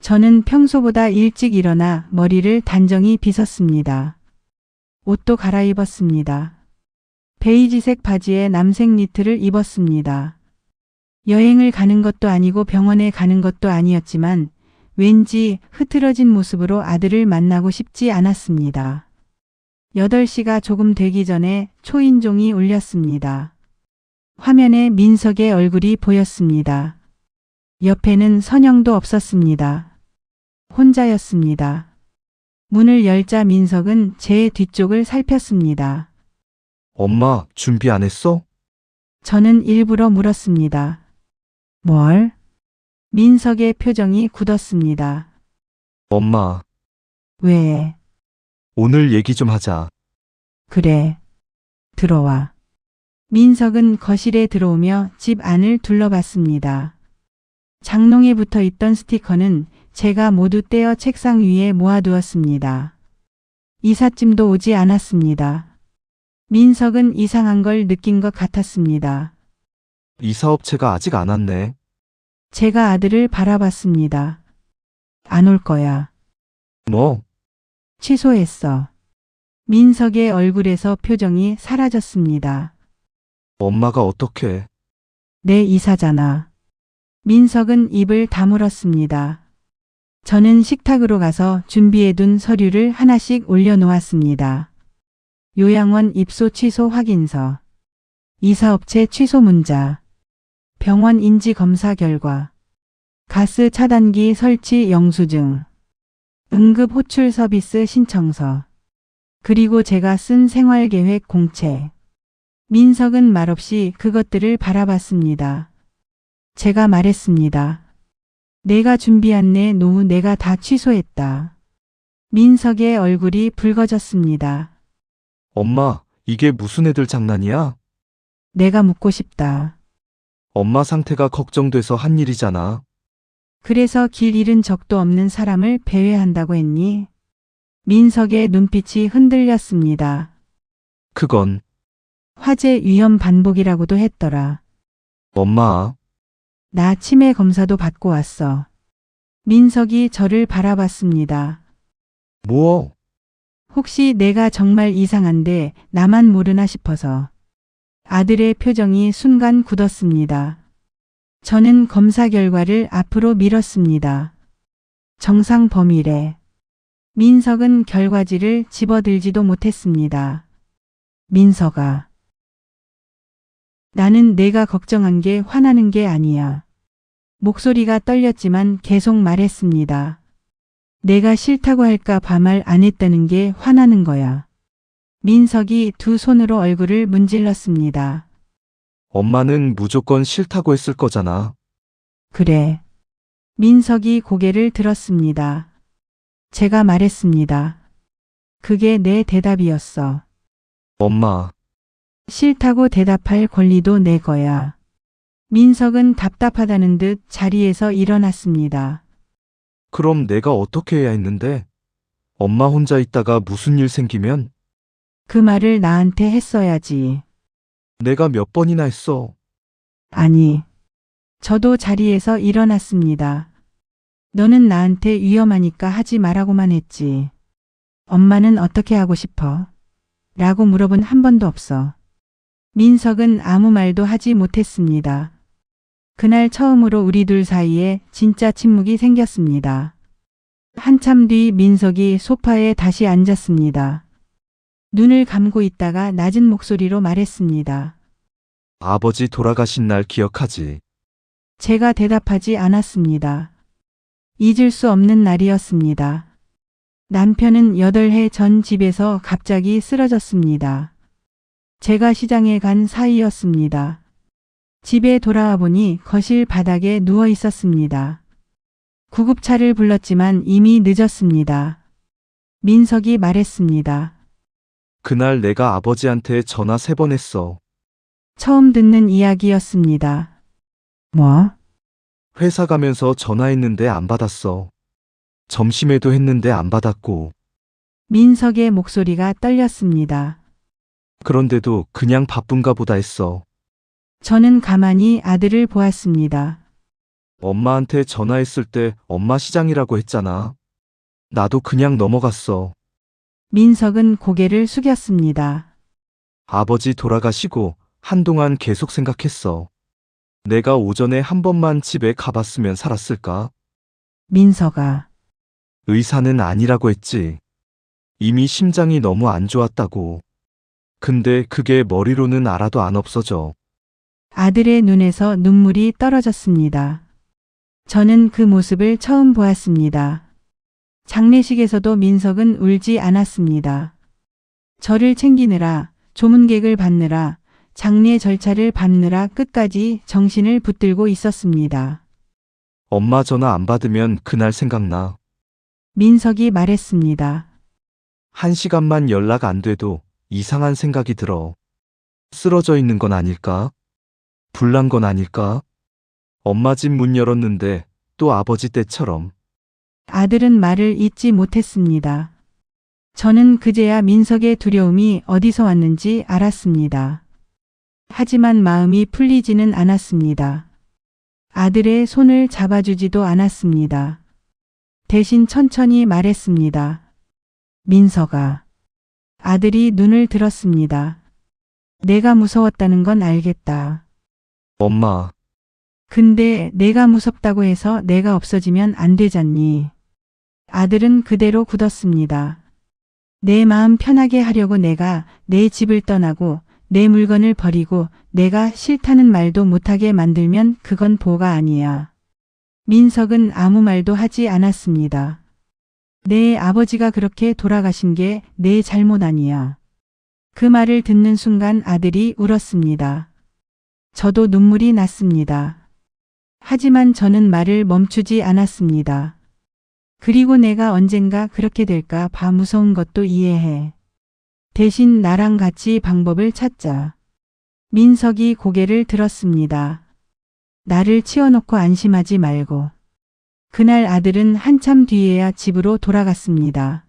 S1: 저는 평소보다 일찍 일어나 머리를 단정히 빗었습니다. 옷도 갈아입었습니다. 베이지색 바지에 남색 니트를 입었습니다. 여행을 가는 것도 아니고 병원에 가는 것도 아니었지만 왠지 흐트러진 모습으로 아들을 만나고 싶지 않았습니다. 8시가 조금 되기 전에 초인종이 울렸습니다. 화면에 민석의 얼굴이 보였습니다. 옆에는 선영도 없었습니다. 혼자였습니다. 문을 열자 민석은 제 뒤쪽을 살폈습니다.
S4: 엄마, 준비 안 했어?
S1: 저는 일부러 물었습니다. 뭘? 민석의 표정이 굳었습니다.
S4: 엄마,
S1: 왜?
S4: 오늘 얘기 좀 하자.
S1: 그래. 들어와. 민석은 거실에 들어오며 집 안을 둘러봤습니다. 장롱에 붙어 있던 스티커는 제가 모두 떼어 책상 위에 모아두었습니다. 이삿짐도 오지 않았습니다. 민석은 이상한 걸 느낀 것 같았습니다.
S4: 이사업체가 아직 안 왔네.
S1: 제가 아들을 바라봤습니다. 안 올 거야.
S4: 뭐?
S1: 취소했어. 민석의 얼굴에서 표정이 사라졌습니다.
S4: 엄마가 어떻게?
S1: 내 이사잖아. 민석은 입을 다물었습니다. 저는 식탁으로 가서 준비해둔 서류를 하나씩 올려놓았습니다. 요양원 입소 취소 확인서, 이사업체 취소 문자, 병원 인지 검사 결과, 가스 차단기 설치 영수증, 응급 호출 서비스 신청서, 그리고 제가 쓴 생활계획 공채. 민석은 말없이 그것들을 바라봤습니다. 제가 말했습니다. 내가 준비한 내 노후 내가 다 취소했다. 민석의 얼굴이 붉어졌습니다.
S4: 엄마, 이게 무슨 애들 장난이야?
S1: 내가 묻고 싶다.
S4: 엄마 상태가 걱정돼서 한 일이잖아.
S1: 그래서 길 잃은 적도 없는 사람을 배회한다고 했니? 민석의 눈빛이 흔들렸습니다.
S4: 그건
S1: 화재 위험 반복이라고도 했더라.
S4: 엄마,
S1: 나 치매 검사도 받고 왔어. 민석이 저를 바라봤습니다.
S4: 뭐?
S1: 혹시 내가 정말 이상한데 나만 모르나 싶어서. 아들의 표정이 순간 굳었습니다. 저는 검사 결과를 앞으로 밀었습니다. 정상 범위래. 민석은 결과지를 집어들지도 못했습니다. 민석아. 나는 내가 걱정한 게 화나는 게 아니야. 목소리가 떨렸지만 계속 말했습니다. 내가 싫다고 할까 봐 말 안 했다는 게 화나는 거야. 민석이 두 손으로 얼굴을 문질렀습니다.
S4: 엄마는 무조건 싫다고 했을 거잖아.
S1: 그래. 민석이 고개를 들었습니다. 제가 말했습니다. 그게 내 대답이었어.
S4: 엄마,
S1: 싫다고 대답할 권리도 내 거야. 민석은 답답하다는 듯 자리에서 일어났습니다.
S4: 그럼 내가 어떻게 해야 했는데? 엄마 혼자 있다가 무슨 일 생기면?
S1: 그 말을 나한테 했어야지.
S4: 내가 몇 번이나 했어.
S1: 아니. 저도 자리에서 일어났습니다. 너는 나한테 위험하니까 하지 말라고만 했지. 엄마는 어떻게 하고 싶어? 라고 물어본 한 번도 없어. 민석은 아무 말도 하지 못했습니다. 그날 처음으로 우리 둘 사이에 진짜 침묵이 생겼습니다. 한참 뒤 민석이 소파에 다시 앉았습니다. 눈을 감고 있다가 낮은 목소리로 말했습니다.
S4: 아버지 돌아가신 날 기억하지?
S1: 제가 대답하지 않았습니다. 잊을 수 없는 날이었습니다. 남편은 8해 전 집에서 갑자기 쓰러졌습니다. 제가 시장에 간 사이였습니다. 집에 돌아와 보니 거실 바닥에 누워 있었습니다. 구급차를 불렀지만 이미 늦었습니다. 민석이 말했습니다.
S4: 그날 내가 아버지한테 전화 3번 했어.
S1: 처음 듣는 이야기였습니다. 뭐?
S4: 회사 가면서 전화했는데 안 받았어. 점심에도 했는데 안 받았고.
S1: 민석의 목소리가 떨렸습니다.
S4: 그런데도 그냥 바쁜가 보다 했어.
S1: 저는 가만히 아들을 보았습니다.
S4: 엄마한테 전화했을 때 엄마 시장이라고 했잖아. 나도 그냥 넘어갔어.
S1: 민석은 고개를 숙였습니다.
S4: 아버지 돌아가시고 한동안 계속 생각했어. 내가 오전에 한 번만 집에 가봤으면 살았을까?
S1: 민석아,
S4: 의사는 아니라고 했지. 이미 심장이 너무 안 좋았다고. 근데 그게 머리로는 알아도 안 없어져.
S1: 아들의 눈에서 눈물이 떨어졌습니다. 저는 그 모습을 처음 보았습니다. 장례식에서도 민석은 울지 않았습니다. 저를 챙기느라, 조문객을 받느라, 장례 절차를 밟느라 끝까지 정신을 붙들고 있었습니다.
S4: 엄마 전화 안 받으면 그날 생각나.
S1: 민석이 말했습니다.
S4: 1시간만 연락 안 돼도 이상한 생각이 들어. 쓰러져 있는 건 아닐까? 불난 건 아닐까? 엄마 집 문 열었는데 또 아버지 때처럼.
S1: 아들은 말을 잇지 못했습니다. 저는 그제야 민석의 두려움이 어디서 왔는지 알았습니다. 하지만 마음이 풀리지는 않았습니다. 아들의 손을 잡아주지도 않았습니다. 대신 천천히 말했습니다. 민석아. 아들이 눈을 들었습니다. 내가 무서웠다는 건 알겠다.
S4: 엄마,
S1: 근데 내가 무섭다고 해서 내가 없어지면 안 되잖니. 아들은 그대로 굳었습니다. 내 마음 편하게 하려고 내가 내 집을 떠나고 내 물건을 버리고 내가 싫다는 말도 못하게 만들면 그건 보가 아니야. 민석은 아무 말도 하지 않았습니다. 내 아버지가 그렇게 돌아가신 게 내 잘못 아니야. 그 말을 듣는 순간 아들이 울었습니다. 저도 눈물이 났습니다. 하지만 저는 말을 멈추지 않았습니다. 그리고 내가 언젠가 그렇게 될까 봐 무서운 것도 이해해. 대신 나랑 같이 방법을 찾자. 민석이 고개를 들었습니다. 나를 치워놓고 안심하지 말고. 그날 아들은 한참 뒤에야 집으로 돌아갔습니다.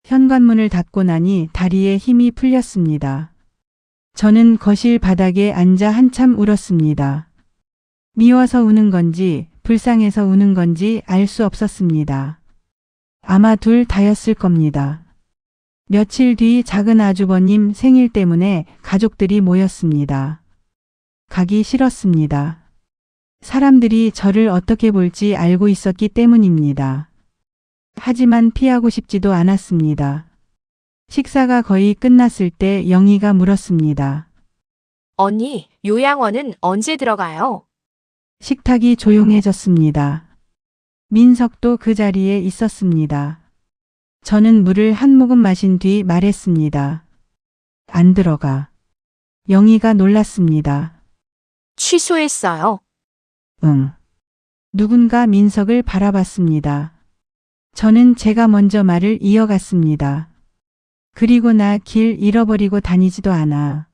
S1: 현관문을 닫고 나니 다리에 힘이 풀렸습니다. 저는 거실 바닥에 앉아 한참 울었습니다. 미워서 우는 건지 불쌍해서 우는 건지 알 수 없었습니다. 아마 둘 다였을 겁니다. 며칠 뒤 작은 아주버님 생일 때문에 가족들이 모였습니다. 가기 싫었습니다. 사람들이 저를 어떻게 볼지 알고 있었기 때문입니다. 하지만 피하고 싶지도 않았습니다. 식사가 거의 끝났을 때 영희가 물었습니다.
S10: 언니, 요양원은 언제 들어가요?
S1: 식탁이 조용해졌습니다. 민석도 그 자리에 있었습니다. 저는 물을 한 모금 마신 뒤 말했습니다. 안 들어가. 영희가 놀랐습니다.
S10: 취소했어요.
S1: 응. 누군가 민석을 바라봤습니다. 저는 제가 먼저 말을 이어갔습니다. 그리고 나 길 잃어버리고 다니지도 않아.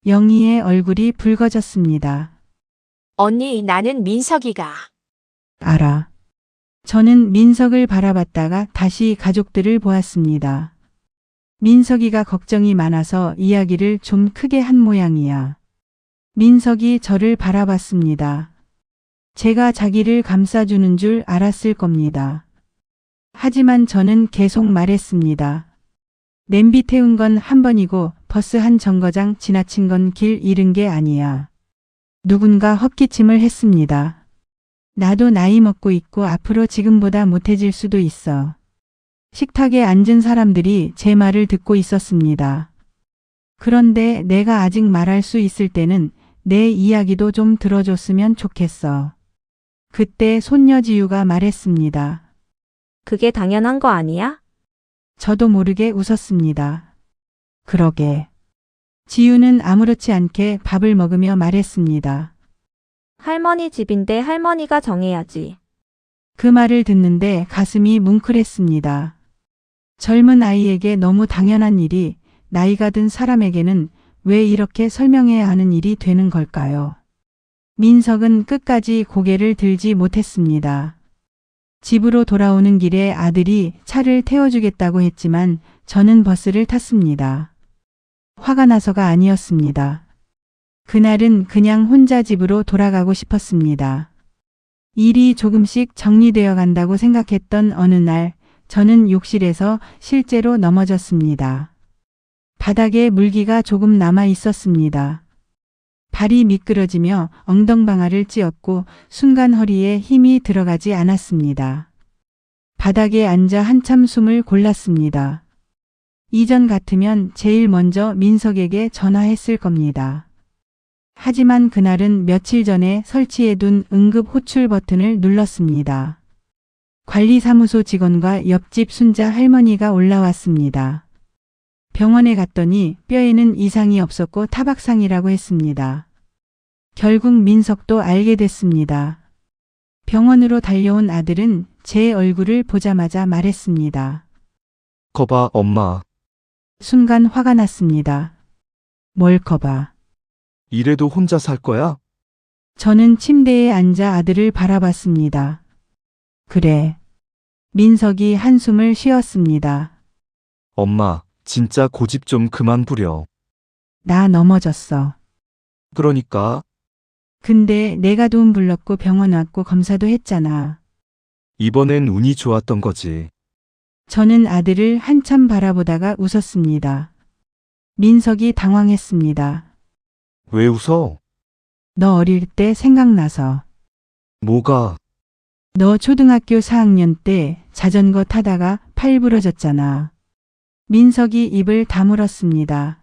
S1: 영희의 얼굴이 붉어졌습니다.
S10: 언니, 나는 민석이가.
S1: 알아. 저는 민석을 바라봤다가 다시 가족들을 보았습니다. 민석이가 걱정이 많아서 이야기를 좀 크게 한 모양이야. 민석이 저를 바라봤습니다. 제가 자기를 감싸주는 줄 알았을 겁니다. 하지만 저는 계속 말했습니다. 냄비 태운 건 한 번이고 버스 한 정거장 지나친 건 길 잃은 게 아니야. 누군가 헛기침을 했습니다. 나도 나이 먹고 있고 앞으로 지금보다 못해질 수도 있어. 식탁에 앉은 사람들이 제 말을 듣고 있었습니다. 그런데 내가 아직 말할 수 있을 때는 내 이야기도 좀 들어줬으면 좋겠어. 그때 손녀 지유가 말했습니다.
S7: 그게 당연한 거 아니야?
S1: 저도 모르게 웃었습니다. 그러게. 지유는 아무렇지 않게 밥을 먹으며 말했습니다.
S7: 할머니 집인데 할머니가 정해야지.
S1: 그 말을 듣는데 가슴이 뭉클했습니다. 젊은 아이에게 너무 당연한 일이 나이가 든 사람에게는 왜 이렇게 설명해야 하는 일이 되는 걸까요? 민석은 끝까지 고개를 들지 못했습니다. 집으로 돌아오는 길에 아들이 차를 태워주겠다고 했지만 저는 버스를 탔습니다. 화가 나서가 아니었습니다. 그날은 그냥 혼자 집으로 돌아가고 싶었습니다. 일이 조금씩 정리되어 간다고 생각했던 어느 날 저는 욕실에서 실제로 넘어졌습니다. 바닥에 물기가 조금 남아 있었습니다. 발이 미끄러지며 엉덩방아를 찧었고 순간 허리에 힘이 들어가지 않았습니다. 바닥에 앉아 한참 숨을 골랐습니다. 이전 같으면 제일 먼저 민석에게 전화했을 겁니다. 하지만 그날은 며칠 전에 설치해둔 응급 호출 버튼을 눌렀습니다. 관리사무소 직원과 옆집 순자 할머니가 올라왔습니다. 병원에 갔더니 뼈에는 이상이 없었고 타박상이라고 했습니다. 결국 민석도 알게 됐습니다. 병원으로 달려온 아들은 제 얼굴을 보자마자 말했습니다.
S4: 거봐, 엄마.
S1: 순간 화가 났습니다. 뭘 거봐.
S4: 이래도 혼자 살 거야?
S1: 저는 침대에 앉아 아들을 바라봤습니다. 그래. 민석이 한숨을 쉬었습니다.
S4: 엄마, 진짜 고집 좀 그만 부려.
S1: 나 넘어졌어.
S4: 그러니까
S1: 근데 내가 돈 불렀고 병원 왔고 검사도 했잖아.
S4: 이번엔 운이 좋았던 거지.
S1: 저는 아들을 한참 바라보다가 웃었습니다. 민석이 당황했습니다.
S4: 왜 웃어?
S1: 너 어릴 때 생각나서.
S4: 뭐가?
S1: 너 초등학교 4학년 때 자전거 타다가 팔 부러졌잖아. 민석이 입을 다물었습니다.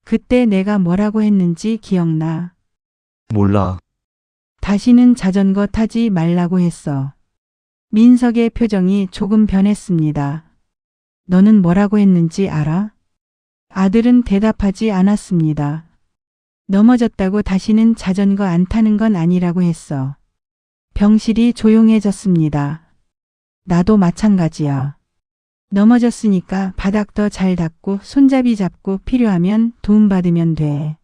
S1: 그때 내가 뭐라고 했는지 기억나?
S4: 몰라.
S1: 다시는 자전거 타지 말라고 했어. 민석의 표정이 조금 변했습니다. 너는 뭐라고 했는지 알아? 아들은 대답하지 않았습니다. 넘어졌다고 다시는 자전거 안 타는 건 아니라고 했어. 병실이 조용해졌습니다. 나도 마찬가지야. 넘어졌으니까 바닥 더 잘 닦고 손잡이 잡고 필요하면 도움받으면 돼.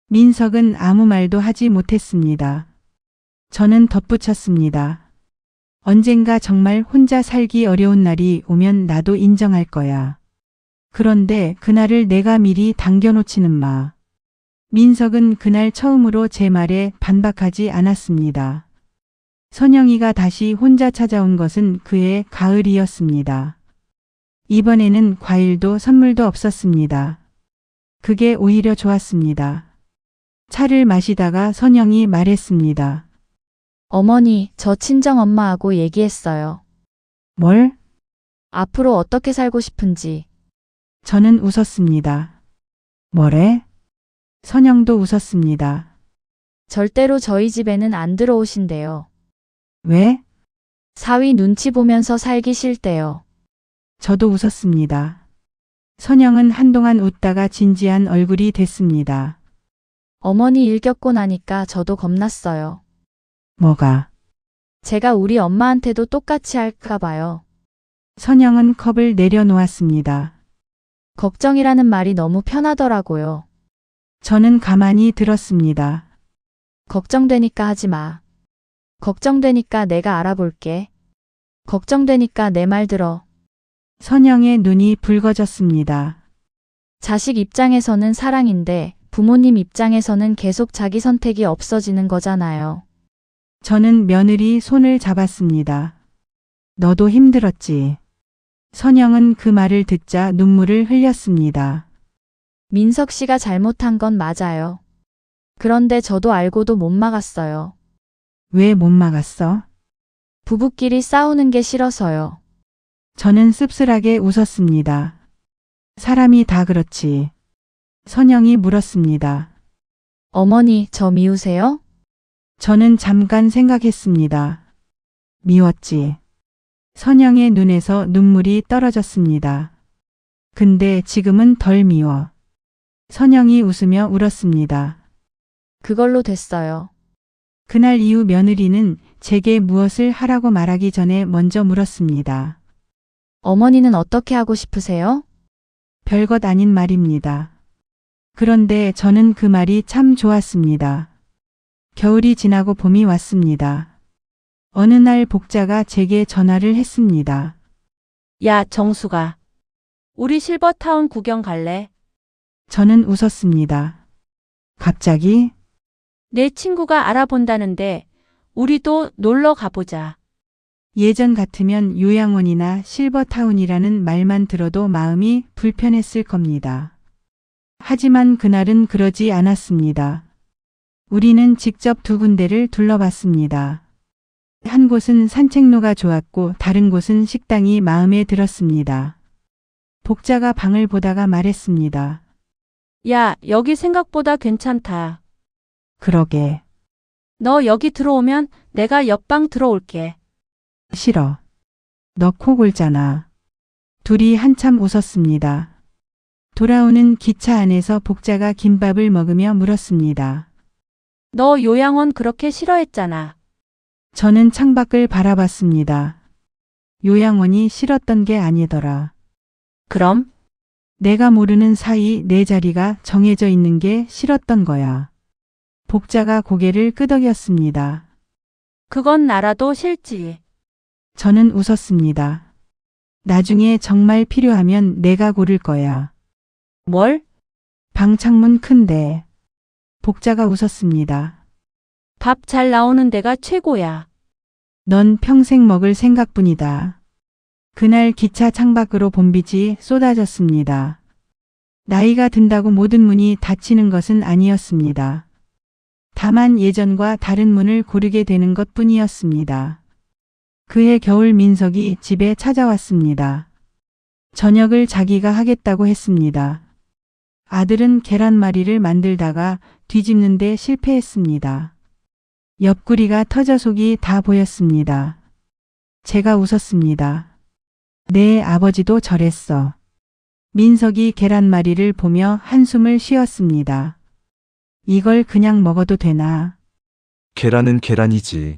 S1: 민석은 아무 말도 하지 못했습니다. 저는 덧붙였습니다. 언젠가 정말 혼자 살기 어려운 날이 오면 나도 인정할 거야. 그런데 그날을 내가 미리 당겨놓지는 마. 민석은 그날 처음으로 제 말에 반박하지 않았습니다. 선영이가 다시 혼자 찾아온 것은 그해 가을이었습니다. 이번에는 과일도 선물도 없었습니다. 그게 오히려 좋았습니다. 차를 마시다가 선영이 말했습니다.
S2: 어머니, 저 친정엄마하고 얘기했어요.
S1: 뭘?
S2: 앞으로 어떻게 살고 싶은지.
S1: 저는 웃었습니다. 뭐래? 선영도 웃었습니다.
S2: 절대로 저희 집에는 안 들어오신대요.
S1: 왜?
S2: 사위 눈치 보면서 살기 싫대요.
S1: 저도 웃었습니다. 선영은 한동안 웃다가 진지한 얼굴이 됐습니다.
S2: 어머니 일 겪고 나니까 저도 겁났어요.
S1: 뭐가?
S2: 제가 우리 엄마한테도 똑같이 할까 봐요.
S1: 선영은 컵을 내려놓았습니다.
S2: 걱정이라는 말이 너무 편하더라고요.
S1: 저는 가만히 들었습니다.
S2: 걱정되니까 하지 마. 걱정되니까 내가 알아볼게. 걱정되니까 내 말 들어.
S1: 선영의 눈이 붉어졌습니다.
S2: 자식 입장에서는 사랑인데 부모님 입장에서는 계속 자기 선택이 없어지는 거잖아요.
S1: 저는 며느리 손을 잡았습니다. 너도 힘들었지. 선영은 그 말을 듣자 눈물을 흘렸습니다.
S2: 민석 씨가 잘못한 건 맞아요. 그런데 저도 알고도 못 막았어요.
S1: 왜 못 막았어?
S2: 부부끼리 싸우는 게 싫어서요.
S1: 저는 씁쓸하게 웃었습니다. 사람이 다 그렇지. 선영이 물었습니다.
S2: 어머니, 저 미우세요?
S1: 저는 잠깐 생각했습니다. 미웠지. 선영의 눈에서 눈물이 떨어졌습니다. 근데 지금은 덜 미워. 선영이 웃으며 울었습니다.
S2: 그걸로 됐어요.
S1: 그날 이후 며느리는 제게 무엇을 하라고 말하기 전에 먼저 물었습니다.
S2: 어머니는 어떻게 하고 싶으세요?
S1: 별것 아닌 말입니다. 그런데 저는 그 말이 참 좋았습니다. 겨울이 지나고 봄이 왔습니다. 어느 날 복자가 제게 전화를 했습니다.
S11: 야, 정수가. 우리 실버타운 구경 갈래?
S1: 저는 웃었습니다. 갑자기?
S11: 내 친구가 알아본다는데 우리도 놀러 가보자.
S1: 예전 같으면 요양원이나 실버타운이라는 말만 들어도 마음이 불편했을 겁니다. 하지만 그날은 그러지 않았습니다. 우리는 직접 두 군데를 둘러봤습니다. 한 곳은 산책로가 좋았고 다른 곳은 식당이 마음에 들었습니다. 복자가 방을 보다가 말했습니다.
S11: 야, 여기 생각보다 괜찮다.
S1: 그러게.
S11: 너 여기 들어오면 내가 옆방 들어올게.
S1: 싫어. 너 코 골잖아. 둘이 한참 웃었습니다. 돌아오는 기차 안에서 복자가 김밥을 먹으며 물었습니다.
S11: 너 요양원 그렇게 싫어했잖아.
S1: 저는 창밖을 바라봤습니다. 요양원이 싫었던 게 아니더라.
S11: 그럼?
S1: 내가 모르는 사이 내 자리가 정해져 있는 게 싫었던 거야. 복자가 고개를 끄덕였습니다.
S11: 그건 나라도 싫지.
S1: 저는 웃었습니다. 나중에 정말 필요하면 내가 고를 거야.
S11: 뭘?
S1: 방 창문 큰데. 복자가 웃었습니다.
S11: 밥 잘 나오는 데가 최고야.
S1: 넌 평생 먹을 생각뿐이다. 그날 기차 창밖으로 봄빛이 쏟아졌습니다. 나이가 든다고 모든 문이 닫히는 것은 아니었습니다. 다만 예전과 다른 문을 고르게 되는 것뿐이었습니다. 그해 겨울 민석이 집에 찾아왔습니다. 저녁을 자기가 하겠다고 했습니다. 아들은 계란말이를 만들다가 뒤집는데 실패했습니다. 옆구리가 터져 속이 다 보였습니다. 제가 웃었습니다. 내 아버지도 저랬어. 민석이 계란말이를 보며 한숨을 쉬었습니다. 이걸 그냥 먹어도 되나?
S4: 계란은 계란이지.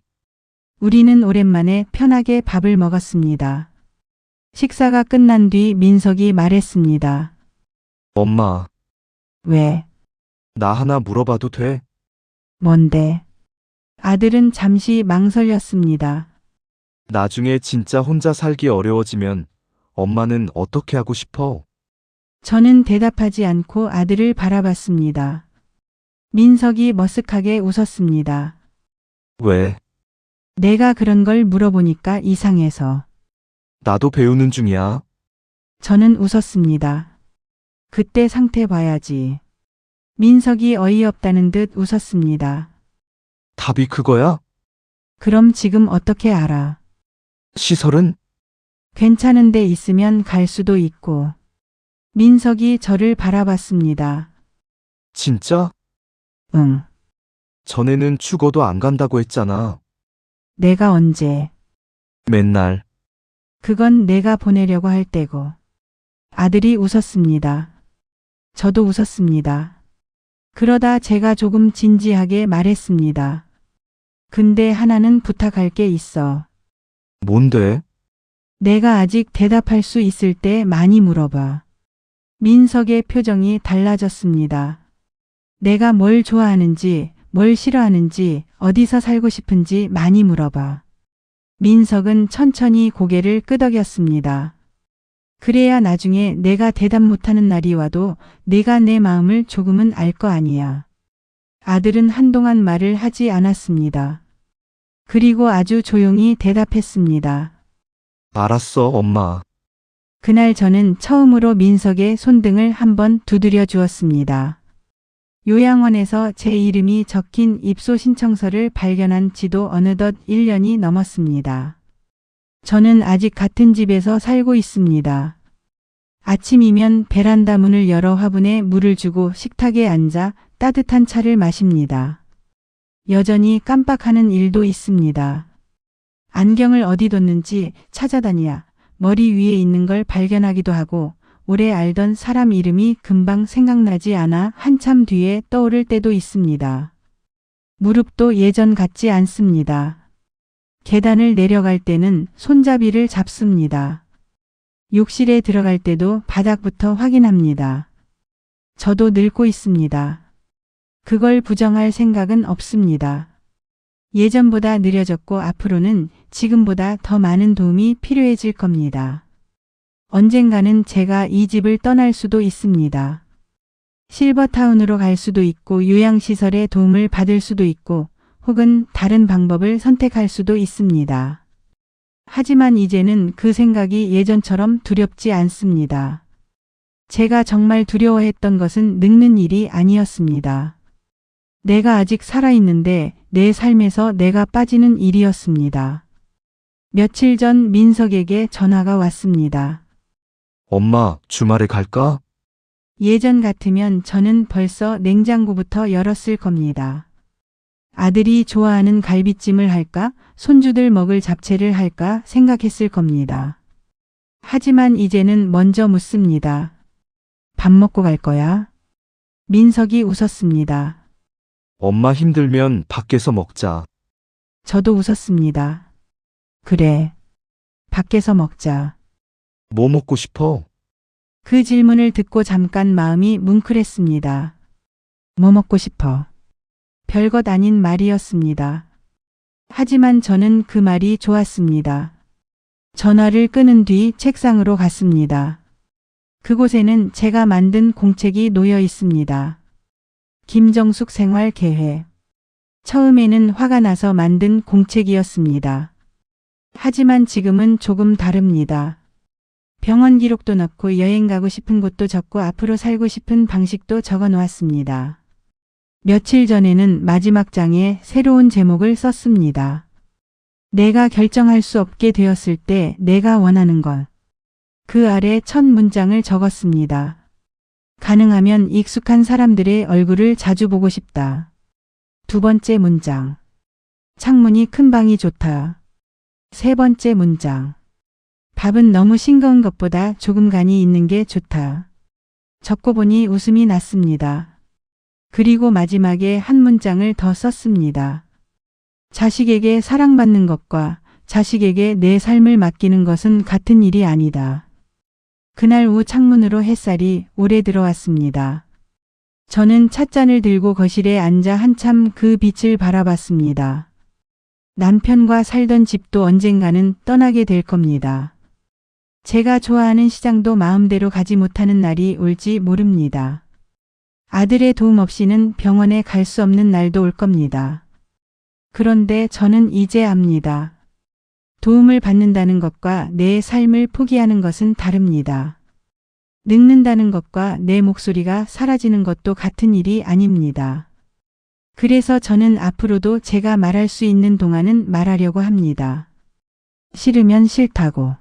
S1: 우리는 오랜만에 편하게 밥을 먹었습니다. 식사가 끝난 뒤 민석이 말했습니다.
S4: 엄마,
S1: 왜?
S4: 나 하나 물어봐도 돼?
S1: 뭔데? 아들은 잠시 망설였습니다.
S4: 나중에 진짜 혼자 살기 어려워지면 엄마는 어떻게 하고 싶어?
S1: 저는 대답하지 않고 아들을 바라봤습니다. 민석이 머쓱하게 웃었습니다.
S4: 왜?
S1: 내가 그런 걸 물어보니까 이상해서.
S4: 나도 배우는 중이야.
S1: 저는 웃었습니다. 그때 상태 봐야지. 민석이 어이없다는 듯 웃었습니다.
S4: 답이 그거야?
S1: 그럼 지금 어떻게 알아?
S4: 시설은?
S1: 괜찮은 데 있으면 갈 수도 있고. 민석이 저를 바라봤습니다.
S4: 진짜?
S1: 응.
S4: 전에는 죽어도 안 간다고 했잖아.
S1: 내가 언제?
S4: 맨날.
S1: 그건 내가 보내려고 할 때고. 아들이 웃었습니다. 저도 웃었습니다. 그러다 제가 조금 진지하게 말했습니다. 근데 하나는 부탁할 게 있어.
S4: 뭔데?
S1: 내가 아직 대답할 수 있을 때 많이 물어봐. 민석의 표정이 달라졌습니다. 내가 뭘 좋아하는지, 뭘 싫어하는지, 어디서 살고 싶은지 많이 물어봐. 민석은 천천히 고개를 끄덕였습니다. 그래야 나중에 내가 대답 못하는 날이 와도 내가 내 마음을 조금은 알 거 아니야. 아들은 한동안 말을 하지 않았습니다. 그리고 아주 조용히 대답했습니다.
S4: 알았어, 엄마.
S1: 그날 저는 처음으로 민석의 손등을 한번 두드려 주었습니다. 요양원에서 제 이름이 적힌 입소 신청서를 발견한 지도 어느덧 1년이 넘었습니다. 저는 아직 같은 집에서 살고 있습니다. 아침이면 베란다 문을 열어 화분에 물을 주고 식탁에 앉아 따뜻한 차를 마십니다. 여전히 깜빡하는 일도 있습니다. 안경을 어디 뒀는지 찾아다니야 머리 위에 있는 걸 발견하기도 하고 오래 알던 사람 이름이 금방 생각나지 않아 한참 뒤에 떠오를 때도 있습니다. 무릎도 예전 같지 않습니다. 계단을 내려갈 때는 손잡이를 잡습니다. 욕실에 들어갈 때도 바닥부터 확인합니다. 저도 늙고 있습니다. 그걸 부정할 생각은 없습니다. 예전보다 느려졌고 앞으로는 지금보다 더 많은 도움이 필요해질 겁니다. 언젠가는 제가 이 집을 떠날 수도 있습니다. 실버타운으로 갈 수도 있고 요양시설의 도움을 받을 수도 있고 혹은 다른 방법을 선택할 수도 있습니다. 하지만 이제는 그 생각이 예전처럼 두렵지 않습니다. 제가 정말 두려워했던 것은 늙는 일이 아니었습니다. 내가 아직 살아있는데 내 삶에서 내가 빠지는 일이었습니다. 며칠 전 민석에게 전화가 왔습니다.
S4: 엄마, 주말에 갈까?
S1: 예전 같으면 저는 벌써 냉장고부터 열었을 겁니다. 아들이 좋아하는 갈비찜을 할까, 손주들 먹을 잡채를 할까 생각했을 겁니다. 하지만 이제는 먼저 묻습니다. 밥 먹고 갈 거야? 민석이 웃었습니다.
S4: 엄마 힘들면 밖에서 먹자.
S1: 저도 웃었습니다. 그래. 밖에서 먹자.
S4: 뭐 먹고 싶어?
S1: 그 질문을 듣고 잠깐 마음이 뭉클했습니다. 뭐 먹고 싶어? 별것 아닌 말이었습니다. 하지만 저는 그 말이 좋았습니다. 전화를 끊은 뒤 책상으로 갔습니다. 그곳에는 제가 만든 공책이 놓여 있습니다. 김정숙 생활 계획. 처음에는 화가 나서 만든 공책이었습니다. 하지만 지금은 조금 다릅니다. 병원 기록도 넣고 여행 가고 싶은 곳도 적고 앞으로 살고 싶은 방식도 적어 놓았습니다. 며칠 전에는 마지막 장에 새로운 제목을 썼습니다. 내가 결정할 수 없게 되었을 때 내가 원하는 것. 그 아래 첫 문장을 적었습니다. 가능하면 익숙한 사람들의 얼굴을 자주 보고 싶다. 두 번째 문장. 창문이 큰 방이 좋다. 세 번째 문장. 밥은 너무 싱거운 것보다 조금 간이 있는 게 좋다. 적고 보니 웃음이 났습니다. 그리고 마지막에 한 문장을 더 썼습니다. 자식에게 사랑받는 것과 자식에게 내 삶을 맡기는 것은 같은 일이 아니다. 그날 오후 창문으로 햇살이 오래 들어왔습니다. 저는 찻잔을 들고 거실에 앉아 한참 그 빛을 바라봤습니다. 남편과 살던 집도 언젠가는 떠나게 될 겁니다. 제가 좋아하는 시장도 마음대로 가지 못하는 날이 올지 모릅니다. 아들의 도움 없이는 병원에 갈 수 없는 날도 올 겁니다. 그런데 저는 이제 압니다. 도움을 받는다는 것과 내 삶을 포기하는 것은 다릅니다. 늙는다는 것과 내 목소리가 사라지는 것도 같은 일이 아닙니다. 그래서 저는 앞으로도 제가 말할 수 있는 동안은 말하려고 합니다. 싫으면 싫다고,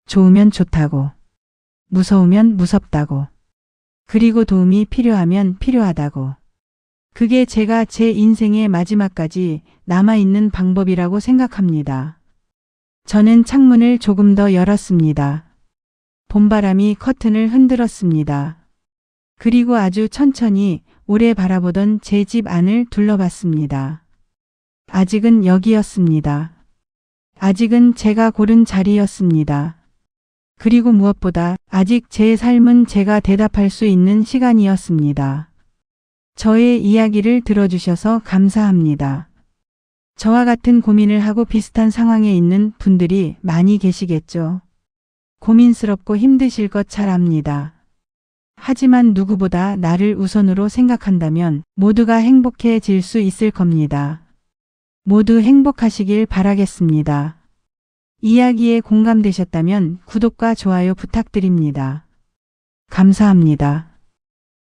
S1: 좋으면 좋다고, 무서우면 무섭다고, 그리고 도움이 필요하면 필요하다고. 그게 제가 제 인생의 마지막까지 남아있는 방법이라고 생각합니다. 저는 창문을 조금 더 열었습니다. 봄바람이 커튼을 흔들었습니다. 그리고 아주 천천히 오래 바라보던 제 집 안을 둘러봤습니다. 아직은 여기였습니다. 아직은 제가 고른 자리였습니다. 그리고 무엇보다 아직 제 삶은 제가 대답할 수 있는 시간이었습니다. 저의 이야기를 들어주셔서 감사합니다. 저와 같은 고민을 하고 비슷한 상황에 있는 분들이 많이 계시겠죠. 고민스럽고 힘드실 것 잘 압니다. 하지만 누구보다 나를 우선으로 생각한다면 모두가 행복해질 수 있을 겁니다. 모두 행복하시길 바라겠습니다. 이야기에 공감되셨다면 구독과 좋아요 부탁드립니다. 감사합니다.